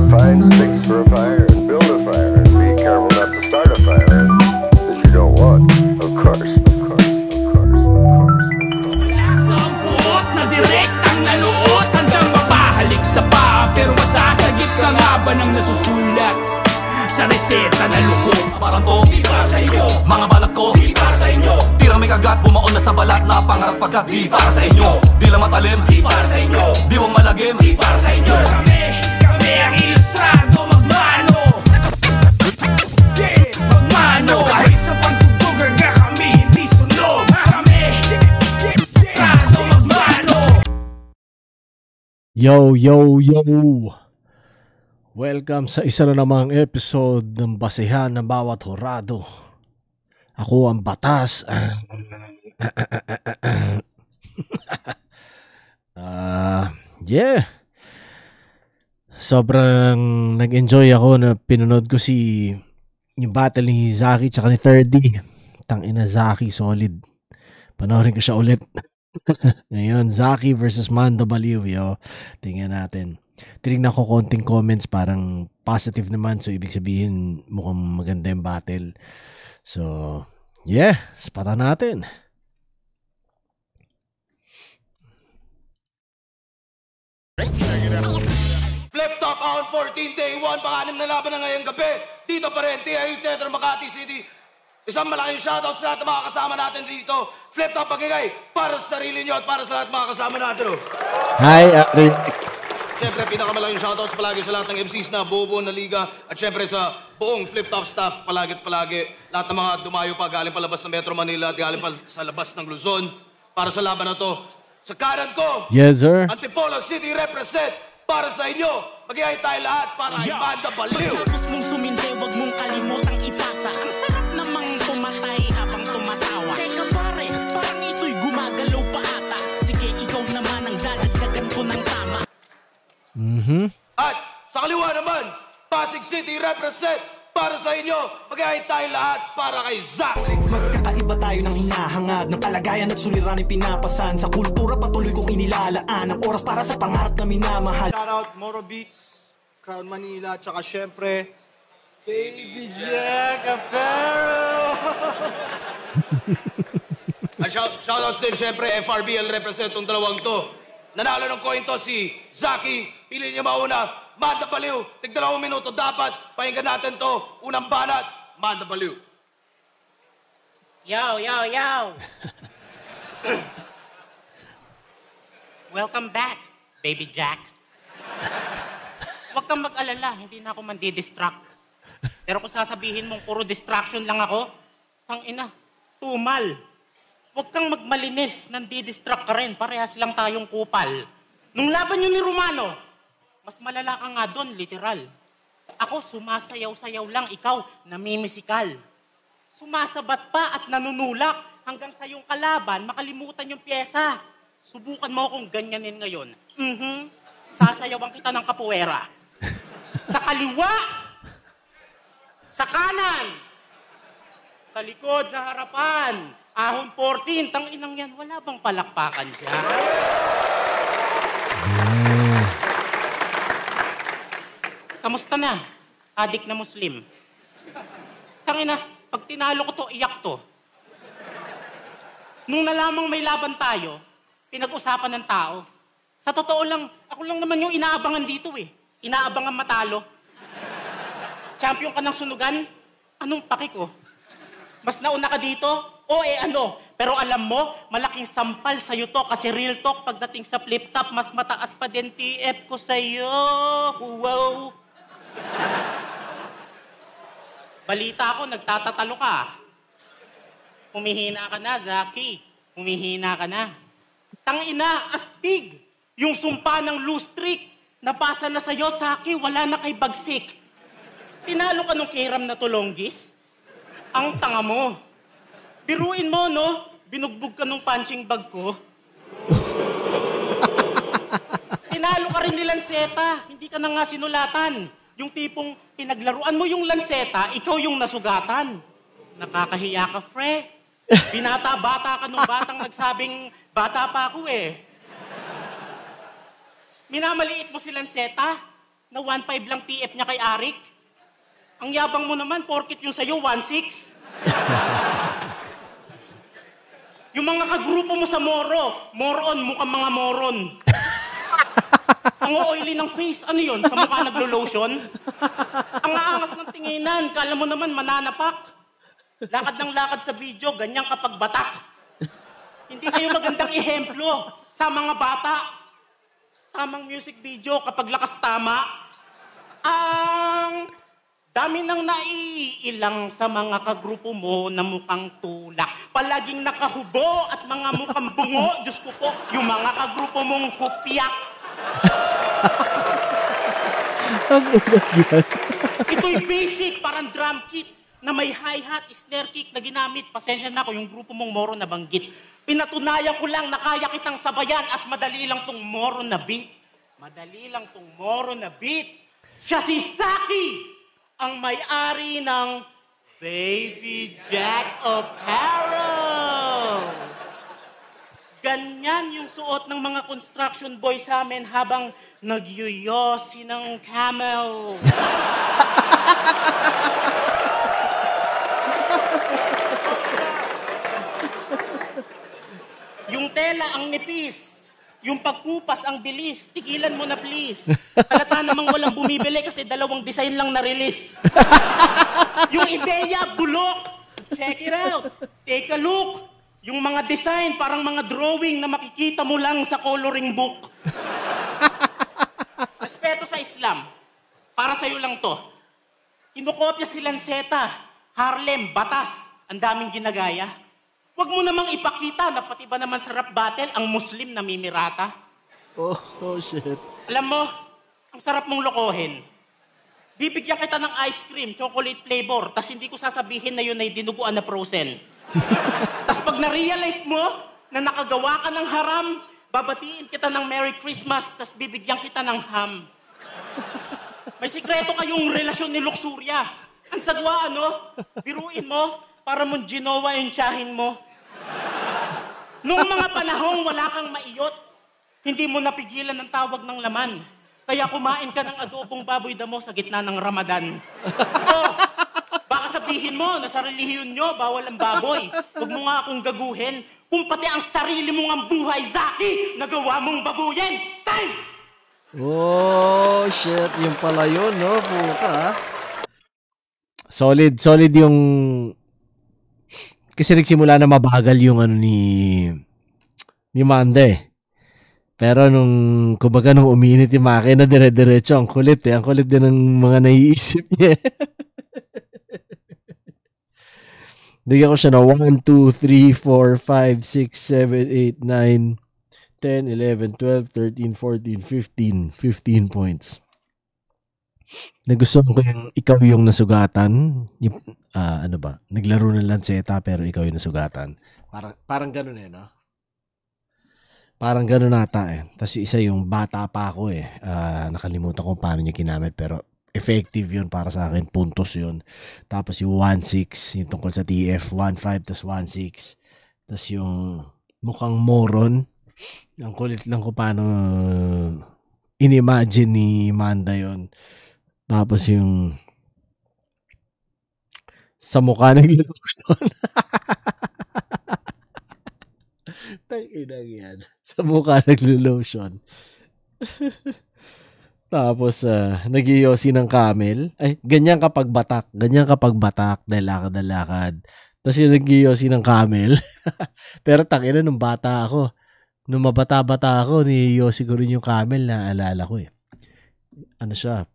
Find sticks for a fire and build a fire and be careful not to start a fire that you don't want. Of course, of course, of course, of course. Sampuot na direktang nanuot hanggang mapahalik sa paa, pero masasagip ka nga ba ng nasusulat sa reseta na lukot? Parang to, di para sa inyo. Mga balat ko, di para sa inyo. Tirang may kagat, bumaon na sa balat na pangarap pagkat di para sa inyo. Di lang matalim, di para sa inyo. Diwang malagim, di para sa inyo. Kami ang ilustrado, magmano. Yeah, magmano. Kahit sa pagtugtog aga kami hindi sunog. Kami, ilustrado, magmano. Yo, yo, yo! Welcome sa isa na namang episode ng Basehan ng Bawat Horado. Ako ang batas. Yeah. Sobrang nag-enjoy ako na pinanood ko yung battle ni Zaki tsaka ni 30. Tangina, Zaki, solid. Panoorin ko siya ulit. Ngayon, Zaki versus Mando Baliw, yo. Tingnan natin. Tinignan ko konting comments, parang positive naman. So, ibig sabihin, mukhang maganda yung battle. So, yeah. Spata natin. Flip Top on 14 day 1, pang-anim na laban na ngayong gabi. Dito pa rin, TIU Teatro, Makati City. Isang malaking shoutout sa lahat ng mga kasama natin dito. Flip Top pagigay para sa sarili nyo at para sa lahat ng mga kasama natin. Hi, Ari. Siyempre, pinakamalaking shoutouts palagi sa lahat ng MCs na buo na liga. At siyempre sa buong Flip Top staff, palagi at palagi. Lahat ng mga dumayo pa, galing palabas ng Metro Manila at galing pa sa labas ng Luzon. Para sa laban na to. Sa kanan ko, yes, sir. Antipolo City represent para sa inyo. Mag-iay tayo lahat para kay Mando Baliw. Pagkatapos mong suminte, huwag mong kalimutang ipasa. Ang sarap namang tumatay habang tumatawa. Teka pare, parang ito'y gumagalaw pa ata. Sige, ikaw naman ang dadagdagan ko ng tama. At sa kaliwa naman, Pasig City represent para sa inyo. Mag-iay tayo lahat para kay Zach. Magkakaiba tayo ng hinahangad, ng kalagayan at suliranin pinapasan. Sa kultura patuloy kong inilalaan ang oras para sa pangarap na minamahal. Shoutout Moro Beats, Crown Manila, tsaka syempre Baby Jack Apparel. At shoutouts din syempre FRBL represent tong dalawang to. Nanalo ng coin to si Zaki. Pili niyo mauna. Mando Baliw. Tig 2 minuto dapat. Pakinggan natin to. Unang banat. Mando Baliw. Yo, yo, yo! Welcome back, Baby Jack. Huwag kang mag-alala, hindi na ako mandi-distract. Pero kung sasabihin mong puro distraction lang ako, tangina, tumal. Huwag kang magmalinis, nandi-distract ka rin, parehas lang tayong kupal. Nung laban yun ni Romano, mas malala ka nga doon, literal. Ako, sumasayaw-sayaw lang, ikaw, namimisikal. Sumasabat pa at nanunulak hanggang sa yung kalaban, makalimutan yung pyesa. Subukan mo akong ganyanin ngayon. Sasayawan kita ng kapuwera. Sa kaliwa, sa kanan, sa likod, sa harapan, ahon 14, tanginang yan, wala bang palakpakan dyan? Kamusta na? Adik na Muslim. Tangina, pag tinalo ko to, iyak to. Nung nalamang may laban tayo, pinag-usapan ng tao. Sa totoo lang, ako lang naman yung inaabangan dito eh. Inaabangan matalo. Champion ka ng sunugan? Anong paki ko? Mas nauna ka dito? O ano? Pero alam mo, malaking sampal sa'yo to kasi real talk pagdating sa flip top, mas mataas pa din TF ko sa'yo. Wow! Balita ko, nagtatatalo ka. Humihina ka na, Zaki. Humihina ka na. Tangina, astig. Yung sumpa ng loose trick, napasa na sa'yo, Zaki, wala na kay bagsik. Tinalo ka nung kiram na tulonggis? Ang tanga mo. Biruin mo, no? Binugbog ka nung punching bag ko. Tinalo ka rin ni Lanceta. Hindi ka na nga sinulatan. Yung tipong pinaglaruan mo yung Lanceta, ikaw yung nasugatan. Nakakahiya ka, Fre. Binata-bata ka nung batang nagsabing, bata pa ako eh. Minamaliit mo si Lanceta. na 1.5 lang TF niya kay Arik. Ang yabang mo naman, porkit yung sa'yo, 1.6. Yung mga kagrupo mo sa Moro, moron, mukhang mga moron. Ang oily ng face, ano yun? Sa mukha naglo-lotion? Ang aangas ng tinginan, kala mo naman mananapak. Lakad ng lakad sa video, ganyan kapag batak. Hindi kayo magandang ehemplo sa mga bata. Tamang music video kapag lakas tama. Ang dami nang naiilang sa mga kagrupo mo na mukhang tulak. Palaging nakahubo at mga mukhang bungo. Diyos ko po, yung mga kagrupo mong hupyak. Ang ugat yan. Ito'y basic, parang drum kit na may hi-hat, snare kick na ginamit. Pasensya na ako, yung grupo mong Moro na banggit. Pinatunayan ko lang na kaya kitang sabayan at madali lang tong Moro na beat. Madali lang tong Moro na beat. Siya si Saki, ang may-ari ng Baby Jack Apparel. Ganyan yung suot ng mga construction boys sa amin habang nagyuyosi ng camel. Yung tela ang nipis. Yung pagkupas ang bilis. Tigilan mo na please. Halata namang walang bumibili kasi 2 design lang na-release. Yung ideya, bulok. Check it out. Take a look. Yung mga design, parang mga drawing na makikita mo lang sa coloring book. Respeto sa Islam. Para sa'yo lang to. Kinukopya si Lanceta, Harlem, Batas. Ang daming ginagaya. Huwag mo namang ipakita na pati ba naman sa rap battle ang Muslim na mimirata. Oh, shit. Alam mo, ang sarap mong lokohin. Bibigyan kita ng ice cream, chocolate flavor, tas hindi ko sasabihin na yun ay dinuguan na frozen. Tas pag na-realize mo na nakagawa ka ng haram, babatiin kita ng Merry Christmas, tas bibigyan kita ng ham. May sikreto kayong relasyon ni Luxuria. Ang sagwa, ano? Biruin mo para mong ginawa yung tiyahin mo. Noong mga panahong wala kang maiyot, hindi mo napigilan ng tawag ng laman. Kaya kumain ka ng adobong baboy damo sa gitna ng Ramadan. Oh, baka sabihin mo na sa relihiyon nyo, bawal ang baboy. Huwag mo nga akong gaguhin. Kung pati ang sarili mong ang buhay, Zaki, nagawa mong babuyin. Tay! Oh, shit. Yung pala yun, no? Puta. Solid yung... Kasi nagsimula na mabagal yung ano ni Manda eh. Pero kumbaga nung uminit yung makina, dire-diretso, ang kulit eh. Ang kulit din ng mga naiisip niya. Bigyan ko siya na 1, 2, 3, 4, 5, 6, 7, 8, 9, 10, 11, 12, 13, 14, 15. 15 points. Nagustuhan ko yung ikaw yung nasugatan. Yung, ano ba? Naglaro ng Lanceta pero ikaw yung nasugatan. Parang ganun eh, no? Parang ganun ata eh. Tapos yung isa yung bata pa ako eh. Nakalimutan ko paano niya ginamit pero effective yun para sa akin. Puntos yun. Tapos yung 1-6, yung tungkol sa TF. 1-5 tapos 1-6. Tapos yung mukhang moron. Ang kulit lang ko paano inimagine ni Manda yun. Tapos yung sa mukha nag-lotion. Tanginang yan. Sa mukha naglo-lotion. Tapos nag-iyosi ng camel. Ay, ganyan kapag batak. Dahil lakad. Tapos yung nag-iyosi ng camel. Pero tangina nung bata ako. Nung mabata-bata ako, niyosi ko rin yung camel na alala ko eh. Ano siya?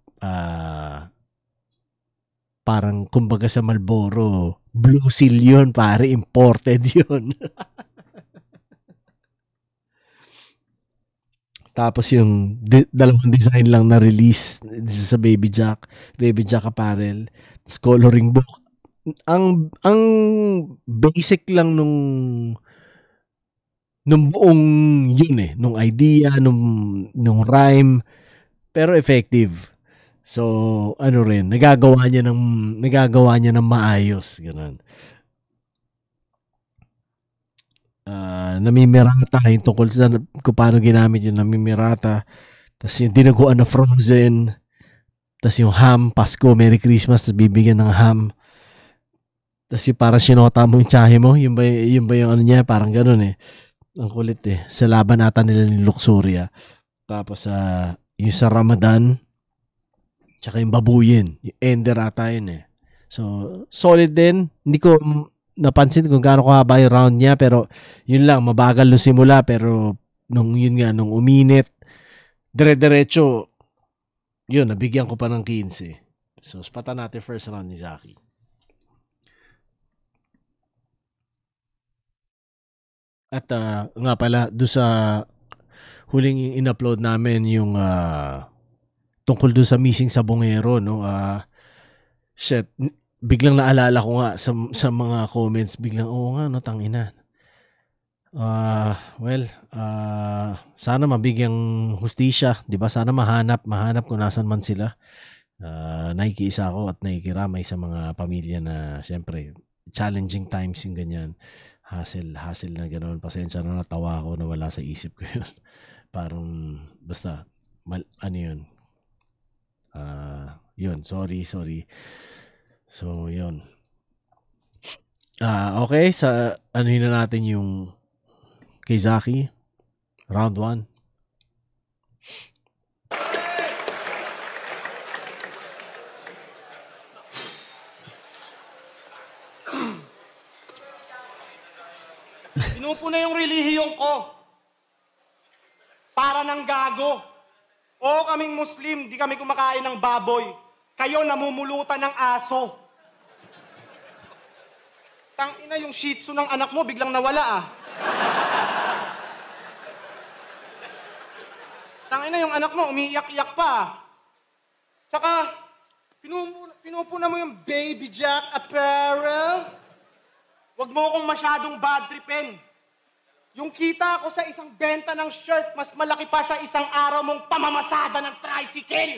Parang kumbaga sa Marlboro, Blue Seal yun, pare, imported yun. Tapos yung dalawang design lang na release sa Baby Jack Apparel. Tapos coloring book. Ang basic lang nung buong yun eh. Nung idea, nung rhyme. Pero effective. So, ano rin, nagagawa niya ng maayos. Ganun. Namimirata yung tungkol sa kung paano ginamit yung namimirata. Tapos yung dinaguan na frozen. Tas yung ham, Pasko, Merry Christmas, tas bibigyan ng ham. Tas yung parang sinota mo yung tsahe mo, yun ba yung ano niya, parang ganun eh. Ang kulit eh. Sa laban ata nila ni Luxuria. Tapos yung sa Ramadan, tsaka yung babuyin. Yung ender ata yun eh. So, solid din. Hindi ko napansin kung gaano kahaba yung round niya, pero yun lang, mabagal nung simula, pero nung uminit, dire-diretso, yun, nabigyan ko pa ng 15. So, spatan natin first round ni Zaki. At nga pala, doon sa huling in-upload namin yung tungkol doon sa missing sa Bungero, no? Shit, biglang naalala ko nga sa mga comments, biglang, oo nga, no, tangina. Sana mabigyang hustisya, 'di ba? Sana mahanap kung nasan man sila. Nakikiisa ako at nakikiramay sa mga pamilya na syempre challenging times yung ganyan. Hassle na ganoon. Pasensya na, natawa ako na wala sa isip ko 'yun. Parang basta ano 'yun. Yun, sorry. So, 'yun. Okay, sa ano na natin yung kay Zaki, round 1. Pinupo na yung relihiyon ko. Para ng gago. Oo, kaming Muslim, di kami kumakain ng baboy. Kayo namumulutan ng aso. Tangina, yung shih tzu ng anak mo biglang nawala Tangina, yung anak mo umiiyak-iyak pa Tsaka, pinupuna mo yung Baby Jack apparel. Huwag mo akong masyadong bad tripin. Yung kita ko sa isang benta ng shirt, mas malaki pa sa isang araw mong pamamasada ng tricycle.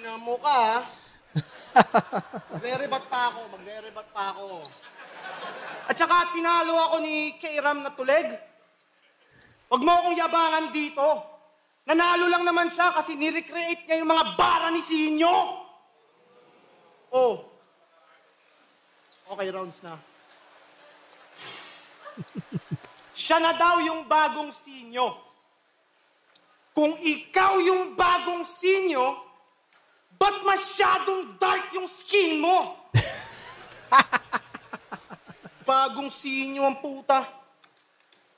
Ina mo ka, ha? Magre-rebat pa ako. At saka, tinalo ako ni K-Ram na tuleg. Huwag mo akong yabangan dito. Nanalo lang naman siya kasi nirecreate niya yung mga bara ni Sinyo. Oh. Okay, rounds na. Siya na daw yung bagong Sinyo. Kung ikaw yung bagong Sinyo, ba't masyadong dark yung skin mo? Bagong Sinyo ang puta.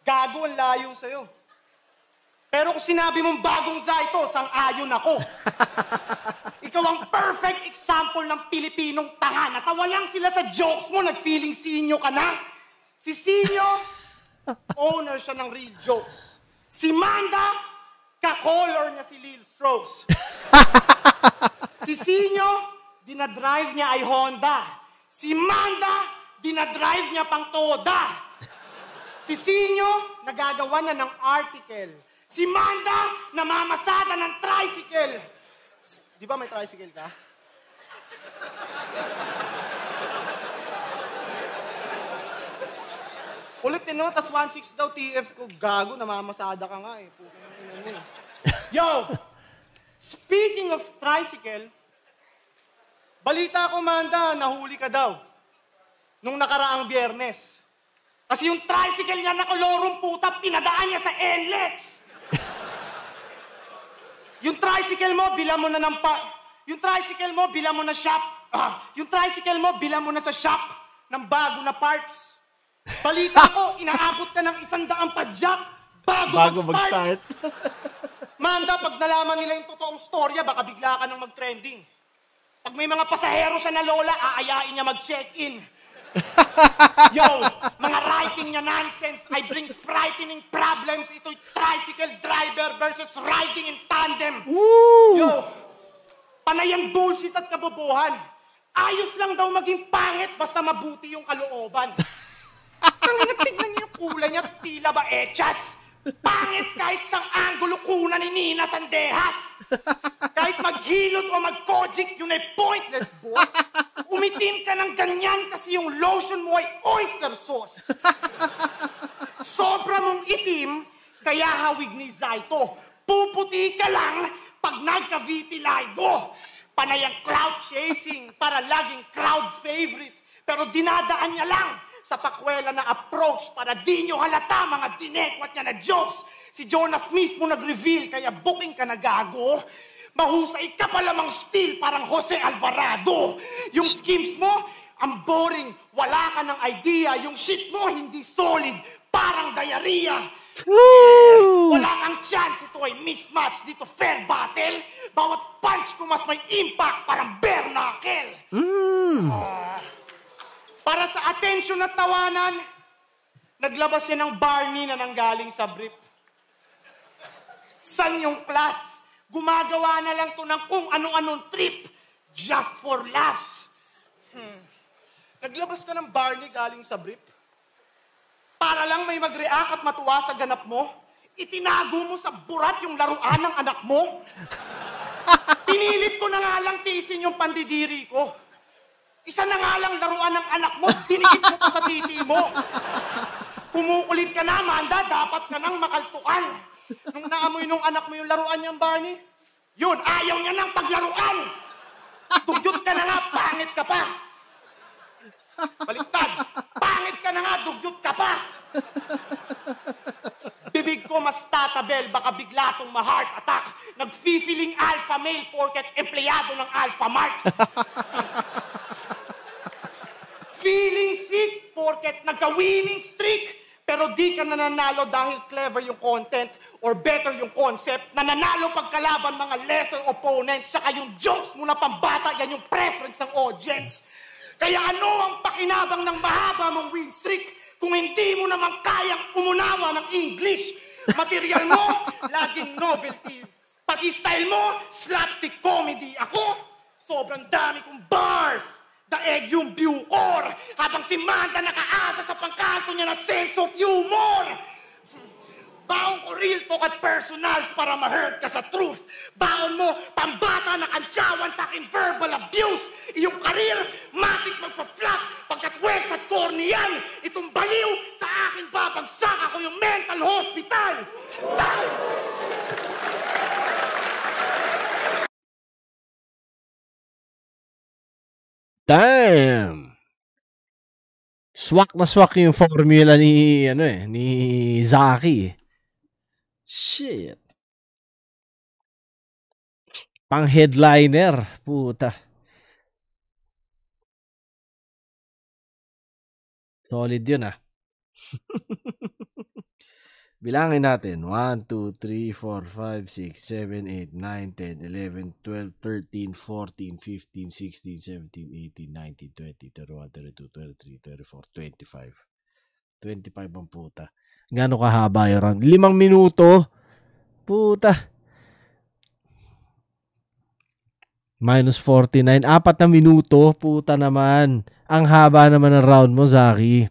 Gago ang layo sa'yo. Pero kung sinabi mong bagong Zaito, sang-ayon ako. Ikaw ang perfect example ng Pilipinong tanga. Natawa lang sila sa jokes mo, nag-feeling Sinyo ka na. Si Sinyo, owner siya ng real jokes. Si Manda, ka-color niya si Lil Strokes. Si Sinyo, dinadrive niya ay Honda. Si Manda, dinadrive niya pang Toda. Si Sinyo, nagagawa na ng article. Si Manda, namamasada ng tricycle. Di ba may tricycle ka? Ulit din, no? Tas 1.6 daw TF ko. Gago, namamasada ka nga eh. Yo! Speaking of tricycle, balita ko, Manda, nahuli ka daw. Nung nakaraang Biyernes. Kasi yung tricycle niya na kolorong puta, pinadaan niya sa NLEX. Yung tricycle mo, bilang mo na ng Yung tricycle mo, bilang mo na shop. Yung tricycle mo, bilang mo na sa shop ng bago na parts. Balita ko, inaabot ka ng 100 padyak bago mag-start. Manda, pag nalaman nila yung totoong storya, baka bigla ka nang mag-trending. Pag may mga pasahero siya na lola, aayain niya mag-check-in. Yo, mga writing niya nonsense. I bring frightening problems. Ito'y tricycle driver versus riding in tandem. Woo! Yo, panayang bullshit at kabobohan. Ayos lang daw maging pangit basta mabuti yung kalooban. Tingnan niyo yung kulay niya, tila ba echas? Pangit kahit sang angulo kuna ni Nina Sandehas. Kahit maghilot o mag-kojic, yun ay pointless, boss. Umitim ka ng ganyan kasi yung lotion mo ay oyster sauce. Sobra mong itim, kaya hawig ni Zaito. Puputi ka lang, pag nagka-vitiligo. Panay ang cloud chasing para laging crowd favorite. Pero dinadaan niya lang sa pakwela na approach para di nyo halata mga dinekwat niya na jokes. Si Jonas mismo nag-reveal kaya booking ka na gago. Mahusay ka pa lamang still parang Jose Alvarado. Yung schemes mo, ang boring, wala ka ng idea. Yung shit mo, hindi solid, parang diarrhea. Wala kang chance, ito ay mismatch, dito fair battle. Bawat punch ko mas may impact, parang bare knuckle. Para sa attention at tawanan, naglabas yan ng Barney na nanggaling sa brief. San yung class? Gumagawa na lang to ng kung anong-anong trip just for laughs. Naglabas ka ng Barney galing sa brief? Para lang may mag-react at matuwa sa ganap mo? Itinago mo sa burat yung laruan ng anak mo? Pinilit ko na nga lang tiisin yung pandidiri ko. Isa na nga lang laruan ng anak mo, dinikit mo pa sa titi mo. Kumukulit ka na, Amanda, dapat ka nang makaltukan. Nung naamoy nung anak mo yung laruan niyang Barney, yun, ayaw niya nang paglaruan. Dugyot ka na nga, pangit ka pa. Baliktad, pangit ka na nga, dugyot ka pa. Bibig ko mas tatabel, baka bigla tong ma-heart attack. Nag-feeling alpha male porket empleyado ng Alpha Mart. Feeling sick porket nagka-winning streak. Pero di ka nananalo dahil clever yung content or better yung concept. Nananalo pagkalaban mga lesser opponents. Tsaka yung jokes mo na pambata, yan yung preference ng audience. Kaya ano ang pakinabang ng mahaba mong win streak kung hindi mo naman kayang umunawa ng English? Material mo, laging novelty. Pati style mo, slapstick comedy. Ako, sobrang dami kong bars. Daeg yung Bucor. Habang si Manda nakaasa sa pangkanto niya na sense of humor. Baon ko real talk at personals para ma-hurt ka sa truth. Baon mo, pambata na kantsawan sa akin verbal abuse. Iyong karir, matik magpa-flop. Pagkat wex at corny yan. Itong baliw, sa akin babagsak ako yung mental hospital. Style! Damn! Swak na swak yung formula ni, ni Zaki. Shit. Pang headliner. Puta. Solid yun ah. Bilangin natin. 1, 2, 3, 4, 5, 6, 7, 8, 9, 10, 11, 12, 13, 14, 15, 16, 17, 18, 19, 20, 21, 22, 23, 24, 25. 25 ang puta. Gano'ng kahaba yung round? 5 minuto? Puta. Minus 49. 4 na minuto? Puta naman. Ang haba naman ng round mo, Zaki.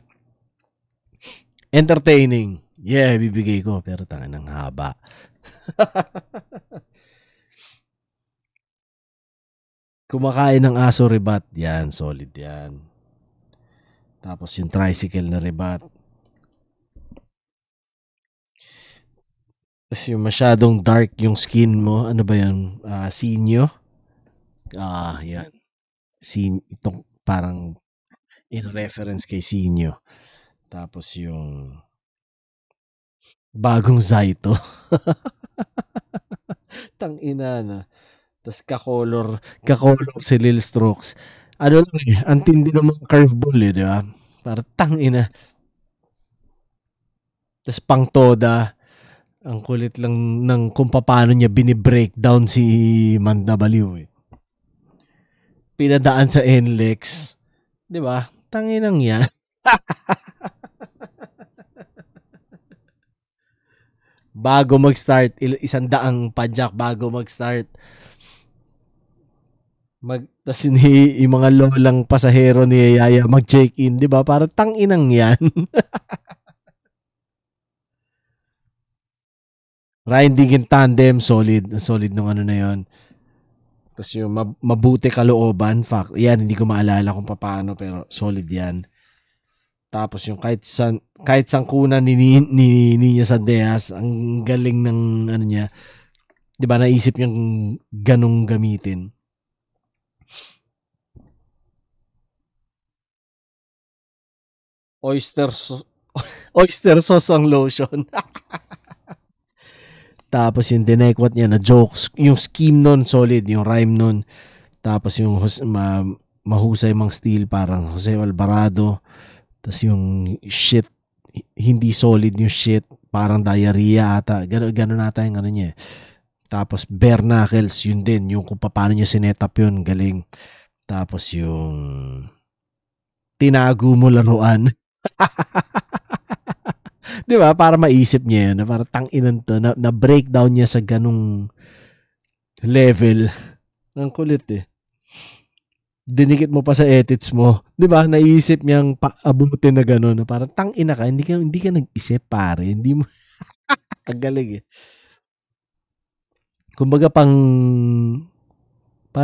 Entertaining. Yeah, bibigay ko. Pero tangan ng haba. Kumakain ng aso rebat. Yan, solid yan. Tapos yung tricycle na rebat. Tapos yung masyadong dark yung skin mo. Ano ba yun? Sinyo? Yan. Itong parang in reference kay Sinyo. Tapos yung bagong Zaito. Tangina na. Tapos kakolor si Lil Strokes. Ano lang eh, ang tindi ng mga curveball eh, di ba? Para tangina. Tapos pang toda, ang kulit lang ng kung paano niya binibreakdown si Manda Baliw eh. Pinadaan sa NLEX. Di ba? Tanginang yan. Bago mag-start, 100 padjak bago mag-start. Tas yung mga lolang pasahero ni Yaya mag-check-in, di ba? Para tanginang yan. Riding in tandem, solid nung ano na yon. Tas yung mabuti kalooban, fact, yan, hindi ko maalala kung paano, pero solid yan. Tapos yung kahit sangkunan ni Nina Sandeas, ang galing ng ano niya. Di ba, naisip niyang ganong gamitin. Oyster sauce ang lotion. Tapos yung dinekwat niya na jokes, yung scheme nun, solid, yung rhyme nun. Tapos yung mahusay mang style, parang Jose Alvarado. Tapos yung shit, hindi solid yung shit, parang diarrhea ata. Gano'n ata yung ano niya. Tapos bare knuckles, yun din. Yung kung paano niya sinetap yun, galing. Tapos yung tinago mo laruan. Di ba? Para maisip niya yun. Na parang tanginan to. Na breakdown niya sa ganung level. Ang kulit eh. Dinikit mo pa sa edits mo. Di ba? Naisip niyang abutin na gano'n. Na parang tangina ka. Hindi ka nag-isip pare. Hindi mo. Ang galing eh. Kumbaga parang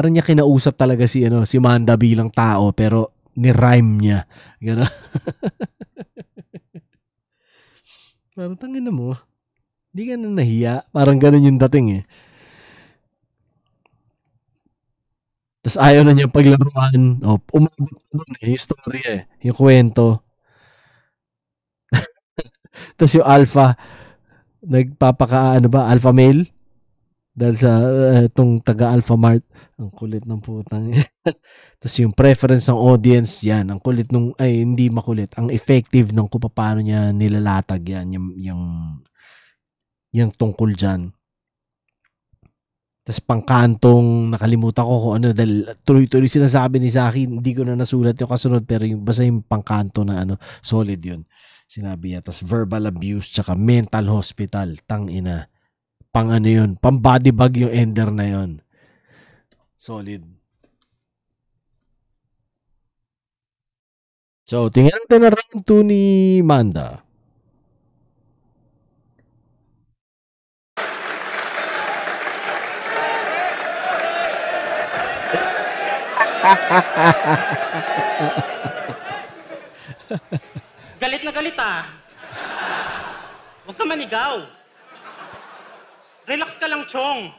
niya kinausap talaga si Manda bilang tao pero ni-rhyme niya. Gano'n. Parang tangina mo. Hindi ka na nahiya. Parang gano'n yung dating eh. Tapos ayaw na niya paglaruan. Umabot doon eh. Yung story eh. Yung kwento. Tapos yung alpha, alpha male? Dahil sa itong taga-Alpha Mart. Ang kulit ng putang. Tapos yung preference ng audience, yan. Ang kulit hindi makulit. Ang effective nung kung paano niya nilalatag yan. Yung tungkol dyan. Tapos pangkantong nakalimutan ko kung ano. Dahil tuloy-tuloy sinasabi ni Zaki. Hindi ko na nasulat yung kasunod. Pero basta yung pangkanto na solid yun. Sinabi niya. Tapos verbal abuse tsaka mental hospital. Tangina. Pang yun, pang body bag yung ender na yun. Solid. So, tingnan natin na round 2 ni Manda. Galit na galit ah. Huwag ka manigaw. Relax ka lang, Chong.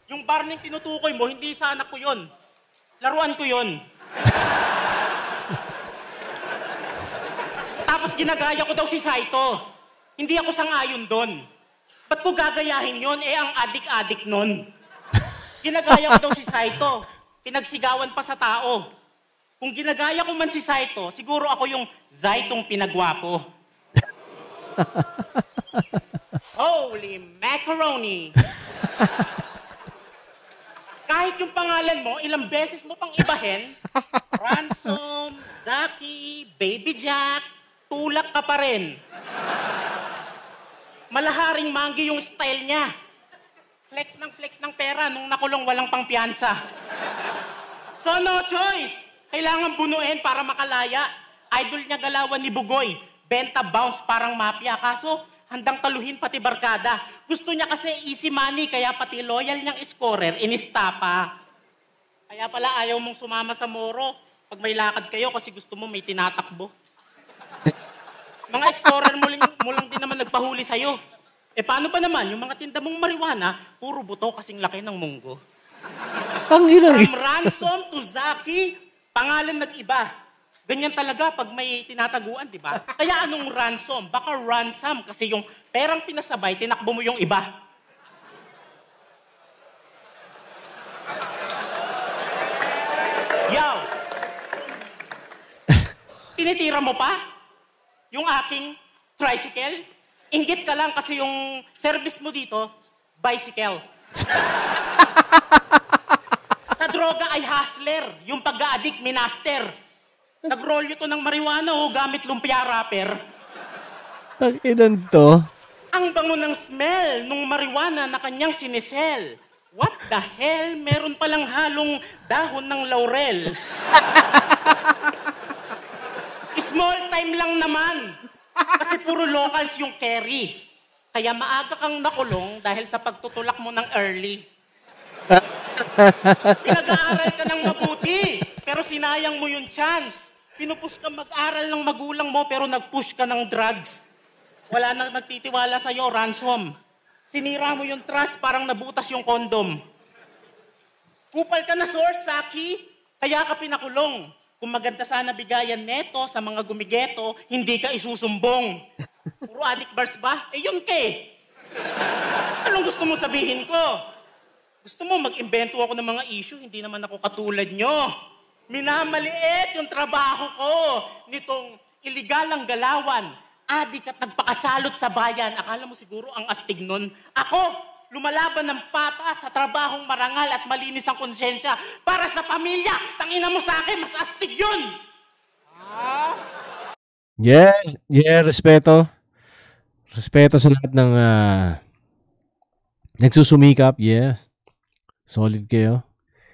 Yung barning tinutukoy mo, hindi sa anak ko yun. Laruan ko yun. Tapos ginagaya ko daw si Saito. Hindi ako sang-ayon doon. Ba't ko gagayahin yun? Ang adik-adik nun. Ginagaya ko daw si Saito. Pinagsigawan pa sa tao. Kung ginagaya ko man si Saito, siguro ako yung Zaitong pinagwapo. Holy macaroni! Kahit yung pangalan mo, ilang beses mo pang ibahin, Ransom, Zaki, Baby Jack, tulak ka pa rin. Malaharing manggi yung style niya. Flex ng pera nung nakulong walang pangpiyansa. So no choice. Kailangan bunuin para makalaya. Idol niya galawan ni Bugoy. Benta bounce parang mafia. Kaso, handang taluhin pati barkada. Gusto niya kasi easy money, kaya pati loyal niyang scorer, inistapa. Kaya pala ayaw mong sumama sa Moro pag may lakad kayo kasi gusto mo may tinatakbo. Mga scorer mo lang din naman nagpahuli sa'yo. Paano pa naman, yung mga tinda mong marijuana, puro buto kasing laki ng munggo. From Ransom to Zaki, pangalan nag-iba. Ganyan talaga pag may tinataguan, di ba? Kaya anong ransom? Baka ransom kasi yung perang pinasabay, tinakbo mo yung iba. Yaw! Tinitira mo pa? Yung aking tricycle? Inggit ka lang kasi yung service mo dito, bicycle. Sa droga ay hustler. Yung pag-a-addict, minaster. Nag-roll ito ng marijuana gamit lumpia wrapper. Ang inan to? Ang bango ng smell nung marijuana na kanyang sinisel. What the hell? Meron palang halong dahon ng laurel. Small time lang naman. Kasi puro locals yung carry. Kaya maaga kang nakulong dahil sa pagtutulak mo ng early. Pinag-aaral ka ng mabuti, pero sinayang mo yung chance. Pinupush ka mag-aral ng magulang mo, pero nag-push ka ng drugs. Wala nang nagtitiwala sa'yo, Ransom. Sinira mo yung trust, parang nabutas yung kondom. Kupal ka na, source, Saki. Kaya ka pinakulong. Kung maganda sana bigayan neto sa mga gumigeto, hindi ka isusumbong. Puro addict bars ba? Eh, yun ka eh. Anong gusto mo sabihin ko? Gusto mo mag-imbento ako ng mga issue, hindi naman ako katulad nyo. Minamaliit yung trabaho ko nitong iligalang galawan. Adik at nagpakasalot sa bayan. Akala mo siguro ang astig nun? Ako, lumalaban ng patas sa trabahong marangal at malinis ang konsensya para sa pamilya. Tangina mo sa akin, mas astig yun! Yeah, respeto. Respeto sa lahat ng nagsusumikap. Yeah. Solid kayo.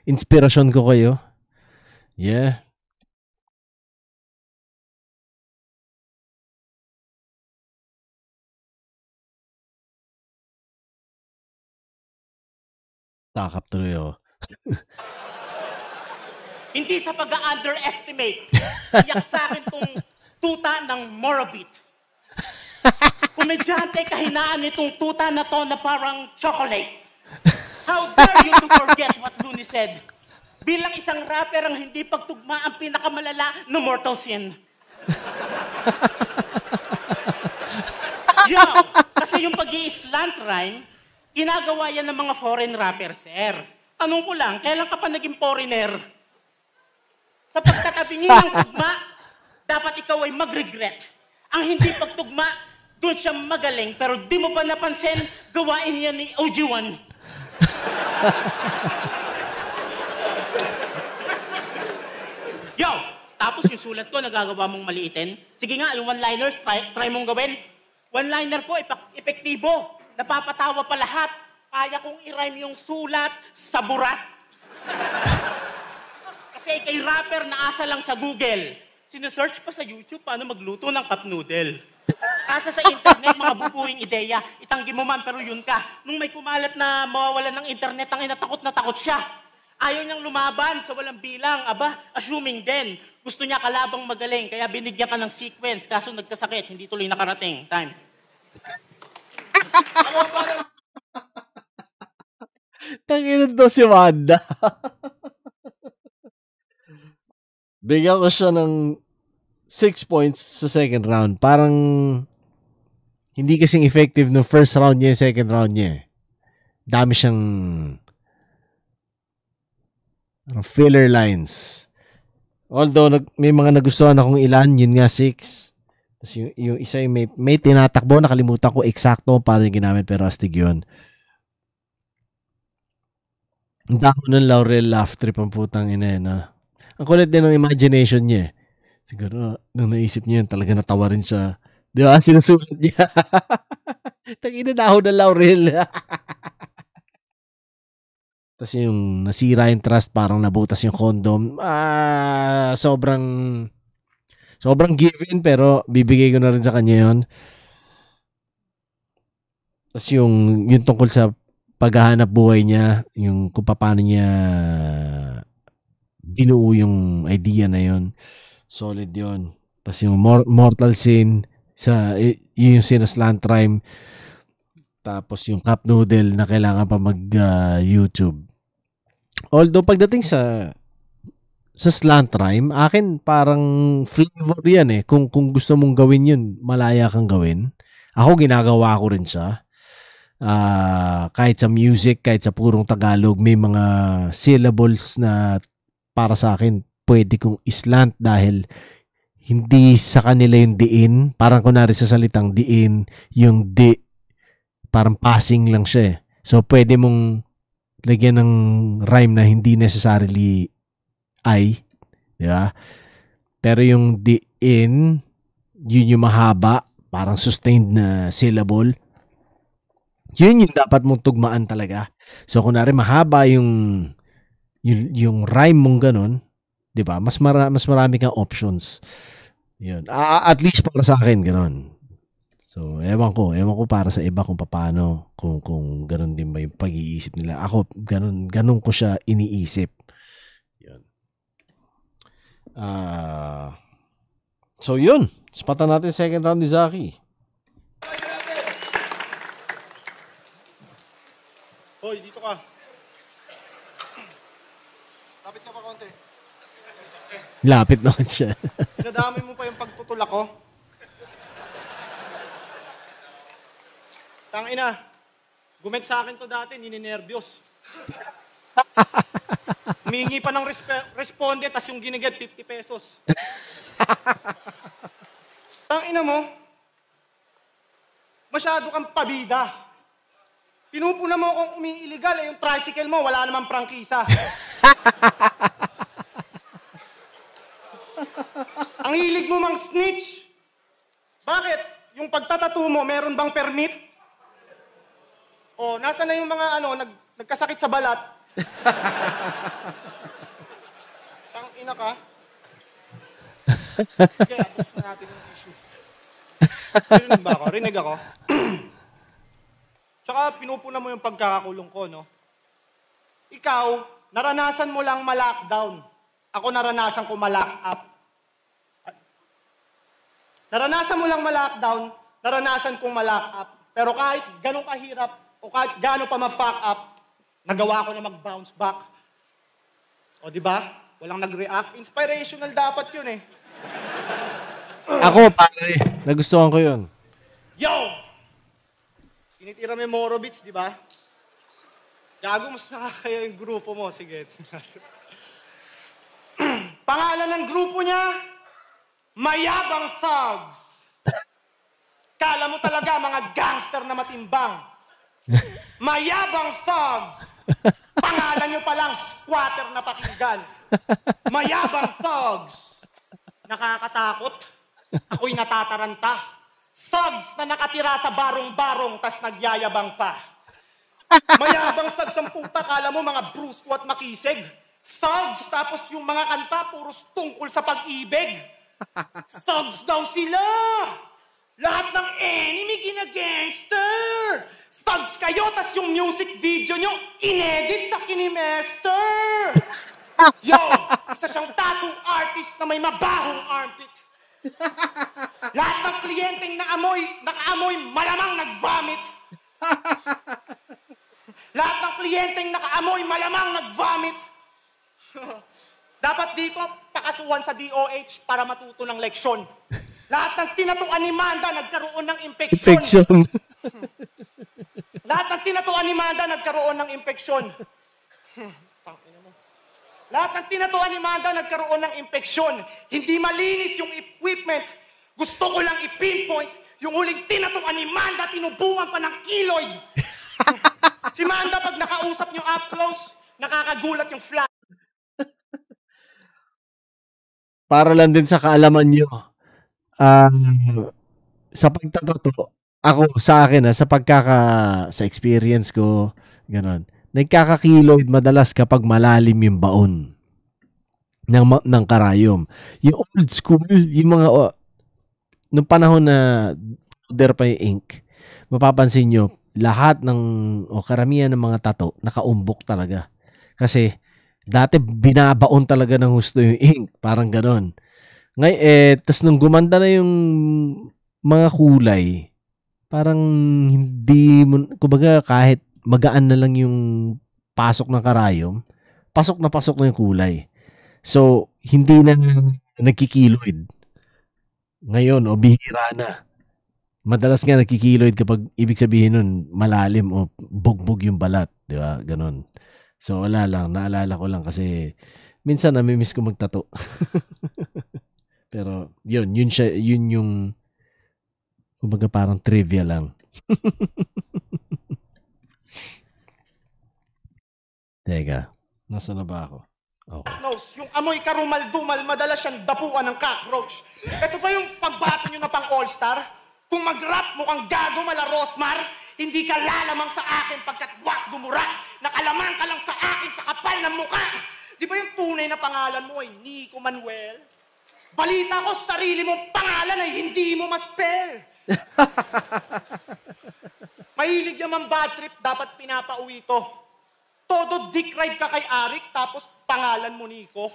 Inspirasyon ko kayo. Yeah. Takap tuloy oh. Hindi sa pag-underestimate. Iyak sa akin tong tuta ng Morobit. Komedyante kahinaan nitong tuta na to na parang chocolate. How dare you to forget what Looney said? Bilang isang rapper ang hindi pagtugma ang pinakamalala na mortal sin. Yo, kasi yung pag-i-slant rhyme, ginagawa yan ng mga foreign rapper, sir. Tanong ko lang, kailan ka pa naging foreigner? Sa pagtatabingin ng tugma, dapat ikaw ay mag-regret. Ang hindi pagtugma, doon siya magaling, pero di mo pa napansin, gawain yan ni OG1. Yo, tapos yung sulat ko, nagagawa mong maliitin. Sige nga, yung one-liners, try mong gawin. One-liner ko, epektibo. Napapatawa pa lahat. Kaya kong i-rhyme yung sulat sa burat. Kasi kay rapper naasa lang sa Google. Sinesearch pa sa YouTube paano magluto ng cup noodle. Asa sa internet, mga bubuing ideya. Itanggi mo man, pero yun ka. Nung may kumalat na mawawalan ng internet, ang inatakot na takot siya. Ayaw niyang lumaban sa walang bilang. Aba, assuming din. Gusto niya kalabang magaling, kaya binigyan ka ng sequence. Kaso nagkasakit, hindi tuloy nakarating. Time. Tanginan daw si Wanda. Bigyan ko siya ng 6 points sa second round. Parang hindi kasing effective no first round niya, second round niya. Dami siyang filler lines. Although may mga nagustuhan akong ilan, yun nga 6. Tapos yung isa yung may tinatakbo, nakalimutan ko eksakto paano yung ginamit, pero astig yun. Ang dako ng Laurel laugh trip ang putang ina yun. Ang kulit din ng imagination niya. Siguro, nung naisip niya yun, talaga natawa rin siya. Di ba? Sinusulat niya. Tangina dahon ng Laurel. Tapos yung nasira yung trust, parang nabutas yung condom. Sobrang given, pero bibigay ko na rin sa kanya yun. Tapos yung tungkol sa paghahanap buhay niya, yung kung paano niya binuo yung idea na yun. Solid yun. Tapos yung mortal sin, yung sinaslant rhyme. Tapos yung cup noodle na kailangan pa mag-YouTube. Although pagdating sa slant rhyme, akin parang flavor yan eh. Kung gusto mong gawin yun, malaya kang gawin. Ako ginagawa ko rin siya. Kahit sa music, kahit sa purong Tagalog, may mga syllables na para sa akin pwede kong islant dahil hindi sa kanila yung diin. Parang kunwari sa salitang diin, yung di, parang passing lang siya eh. So pwede mong lagyan ng rhyme na hindi necessarily I, di ba? Pero yung diin, yun yung mahaba, parang sustained na syllable. Yun yung dapat mong tugmaan talaga. So kunwari mahaba yung rhyme mong ganun, 'di ba? Mas marami kang options. Yun. At least para sa akin ganun. So ewan ko para sa iba kung paano, kung ganun din ba yung pag-iisip nila. Ako ganun ko siya iniisip. Yun. So yun. Spatan natin second round ni Zaki. Hoy, dito ka. Lapit ka pa konti. Lapit naman siya. Pinadami mo pa yung pagtutulak ko. Tangina, gumet sa akin to dati, nininervyos. Humingi pa ng responde, tas yung giniget, 50 pesos. Tangina mo, masyado kang pabida. Pinupuna mo akong umiiligal, yung tricycle mo, wala namang prangkisa. Ang hilig mo mang snitch. Bakit? Yung pagtatattoo mo, meron bang permit? O, nasa na yung mga nagkasakit sa balat? Tangina ka. Kaya, tapos na natin yung issue. Rinig ba ako? Rinig ako? Tsaka, pinupuna mo yung pagkakakulong ko, no? Ikaw, naranasan mo lang ma-lockdown. Ako naranasan ko ma-lock up. Naranasan mo lang ma-lockdown, naranasan kong ma-lock up. Pero kahit ganun kahirap, o kahit gano'n pa ma-fuck up, nagawa ko na mag-bounce back. O, di ba? Walang nag-react. Inspirational dapat yun eh. Ako, pare. Nagustuhan ko yun. Yo! Tinitira mo yung Morobits, di ba? Gago, mas nakakaya yung grupo mo. Sige. Pangalan ng grupo niya, Mayabang Thugs. Kala mo talaga mga gangster na matimbang. Mayabang Thugs. Pangalan nyo palang squatter na pakinggan. Mayabang Thugs. Nakakatakot. Ako'y natataranta. Thugs na nakatira sa barong-barong tas nagyayabang pa. Mayabang thugs ang puta. Kala mo mga brusko at makisig. Thugs tapos yung mga kanta puros tungkol sa pag-ibig. Thugs daw sila! Lahat ng enemy gina-gangster! Thugs kayo, tas yung music video nyo, inedit sa Kinimester! Yo! Isa siyang tattoo artist na may mabahong armpit. Lahat ng kliyenteng nakaamoy, malamang nag-vomit. Lahat ng kliyenteng nakaamoy, malamang nag-vomit. Dapat dito, pakasuhan sa DOH para matuto ng leksyon. Lahat ng tinatuan ni Manda nagkaroon ng impeksyon. Lahat ng tinatuan ni Manda nagkaroon ng impeksyon. Lahat ng tinatuan ni Manda nagkaroon ng impeksyon. Hindi malinis yung equipment. Gusto ko lang i-pinpoint yung huling tinatuan ni Manda, tinubuan pa ng keloid. Si Manda, pag nakausap nyo up close, nakakagulat yung flash. Para lang din sa kaalaman nyo, sa pagtatato, ako sa akin, sa experience ko, ganon, nagkakakiloid madalas kapag malalim yung baon ng karayom. Yung old school, yung mga, nung panahon na powder pa yung ink, mapapansin nyo, lahat karamihan ng mga tato, nakaumbok talaga. Kasi, dati binabaon talaga ng husto yung ink. Parang ganon. Ngayon, tas nung gumanda na yung mga kulay, parang hindi mo, kumbaga kahit magaan na lang yung pasok ng karayom, pasok na yung kulay. So, hindi na nagkikiloid. Ngayon, bihira na. Madalas nga nagkikiloid kapag ibig sabihin nun, malalim o bugbog yung balat. Di ba? Ganon. So, wala lang. Naalala ko lang kasi minsan namimiss ko magtato. Pero, yun yung kumbaga parang trivia lang. Teka, nasa na ba ako? Okay. Yung amoy karumal-dumal, madalas siyang dapuan ng cockroach. Ito ba yung pagbato nyo na pang all-star? Kung mag-rap mukhang gago mala Rosmar, hindi ka lalamang sa akin pagkat wak dumura. Nakalamang ka lang sa akin sa kapal ng mukha. Di ba yung tunay na pangalan mo ay Nico Manuel? Balita ko sarili mong pangalan ay hindi mo ma-spell. Mahilig naman bad trip, dapat pinapauwi to. Todo dick ride ka kay Arik, tapos pangalan mo Nico.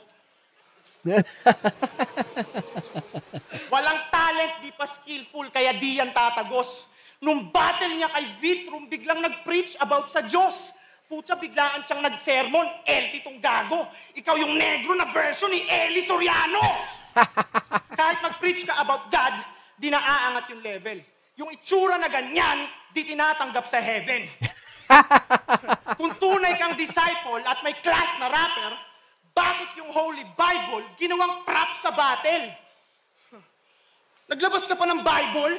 Walang talent, di pa skillful, kaya di yan tatagos. Nung battle niya kay Vitrum, biglang nag-preach about sa Diyos. Putya, biglaan siyang nag-sermon. LT tong gago. Ikaw yung negro na version ni Eli Soriano. Kahit mag-preach ka about God, di naaangat yung level. Yung itsura na ganyan, di tinatanggap sa heaven. Kung tunay kang disciple at may class na rapper, bakit yung Holy Bible ginawang prop sa battle? Naglabas ka pa ng Bible,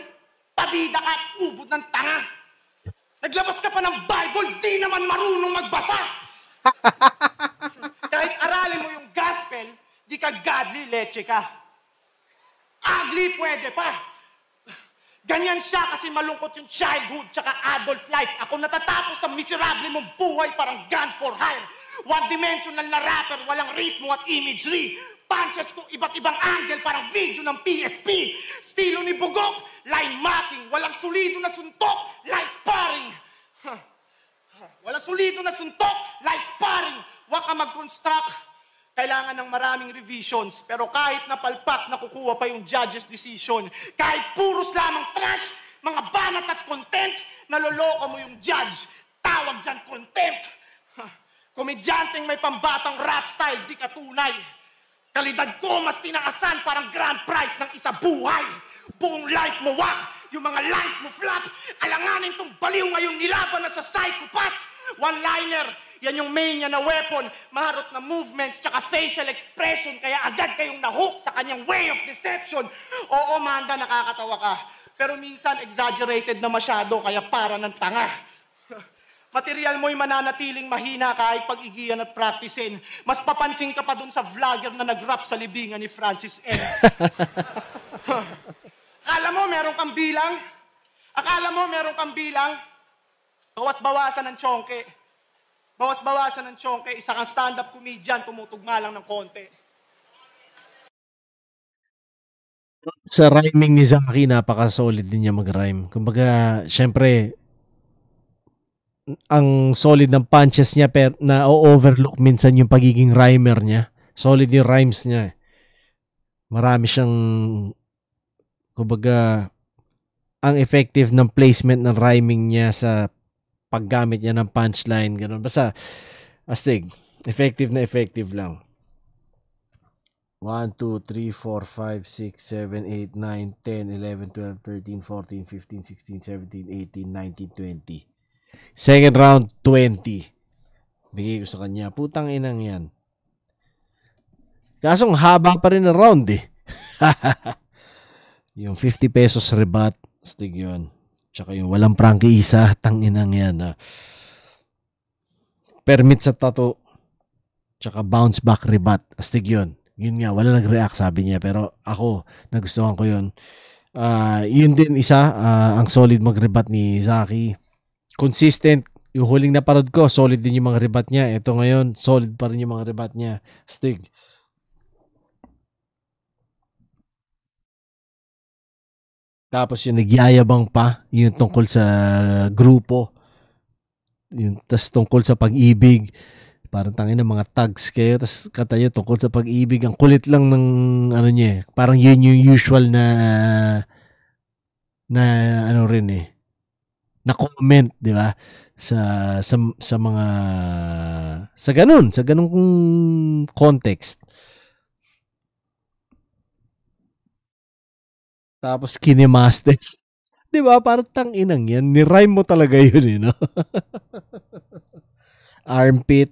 pabida ka at ubod ng tanga. Naglabas ka pa ng Bible, di naman marunong magbasa. Kahit aralin mo yung gospel, di ka godly, leche ka. Ugly pwede pa. Ganyan siya kasi malungkot yung childhood tsaka adult life. Ako natatapos sa miserable mong buhay parang gun for hire. One-dimensional na rapper, walang ritmo at imagery. Punches ko iba't ibang angle, parang video ng PSP. Stilo ni Bugok, line mapping. Walang solido na suntok, light sparring. Walang solido na suntok, light sparring. Huwag ka mag-construct. Kailangan ng maraming revisions. Pero kahit napalpak, nakukuha pa yung judge's decision. Kahit puros lamang trash, mga banat at content, naloloko mo yung judge. Tawag dyan contempt. Komedyanteng may pambatang rap style, di ka tunay. Kalidad ko, mas tinaasan parang grand prize ng isa buhay. Buong life mo wak, yung mga lines mo flop. Alanganin tong baliw ngayong nilaban na sa psychopath. One-liner, yan yung main niya na weapon. Maharot na movements, tsaka facial expression. Kaya agad kayong nahook sa kanyang way of deception. Oo, Manda, nakakatawa ka. Pero minsan exaggerated na masyado, kaya para ng tanga. Material mo'y mananatiling mahina kahit pag-igiyan at practicein. Mas papansin ka pa dun sa vlogger na nag-rap sa libingan ni Francis N. Akala mo meron kang bilang? Akala mo meron kang bilang? Bawas-bawasan ng tsongke. Bawas-bawasan ng tsongke. Isa kang stand-up comedian, tumutugma lang ng konti. Sa rhyming ni Zaki, napaka-solid din niya mag-rhyme. Kumbaga, syempre, ang solid ng punches niya pero na overlook minsan yung pagiging rhymer niya. Solid yung rhymes niya. Marami siyang kumbaga ang effective ng placement ng rhyming niya sa paggamit niya ng punchline, ganun. Basta astig, effective na effective lang. 1, 2, 3, 4, 5, 6, 7, 8, 9, 10, 11, 12, 13, 14, 15, 16, 17, 18, 19, 20. Second round, 20. Bigay ko sa kanya. Putang inang yan. Kasong haba pa rin na round eh. Yung 50 pesos rebat. Astig yun. Tsaka yung walang prangkisa. Tanginang yan. Permit sa tattoo. Tsaka bounce back rebat. Astig yun. Yun nga. Wala nag-react sabi niya. Pero ako, nagustuhan ko yun. Yun din isa. Ang solid mag-rebat ni Zaki. Consistent. Yung huling naparod ko, solid din yung mga rebat niya. Ito ngayon, solid pa rin yung mga rebat niya. Stig. Tapos yung nagyayabang pa, yung tungkol sa grupo. Yung tas tungkol sa pag-ibig. Parang tangin ng mga tags kayo. Tas kata nyo tungkol sa pag-ibig. Ang kulit lang ng ano niya. Parang yun yung usual na ano rin eh. Na comment, di ba? Sa mga sa ganung context. Tapos kinemaster. Di ba? Parang tanginang yan. Ni-rhyme mo talaga yun, eh, no? Armpit,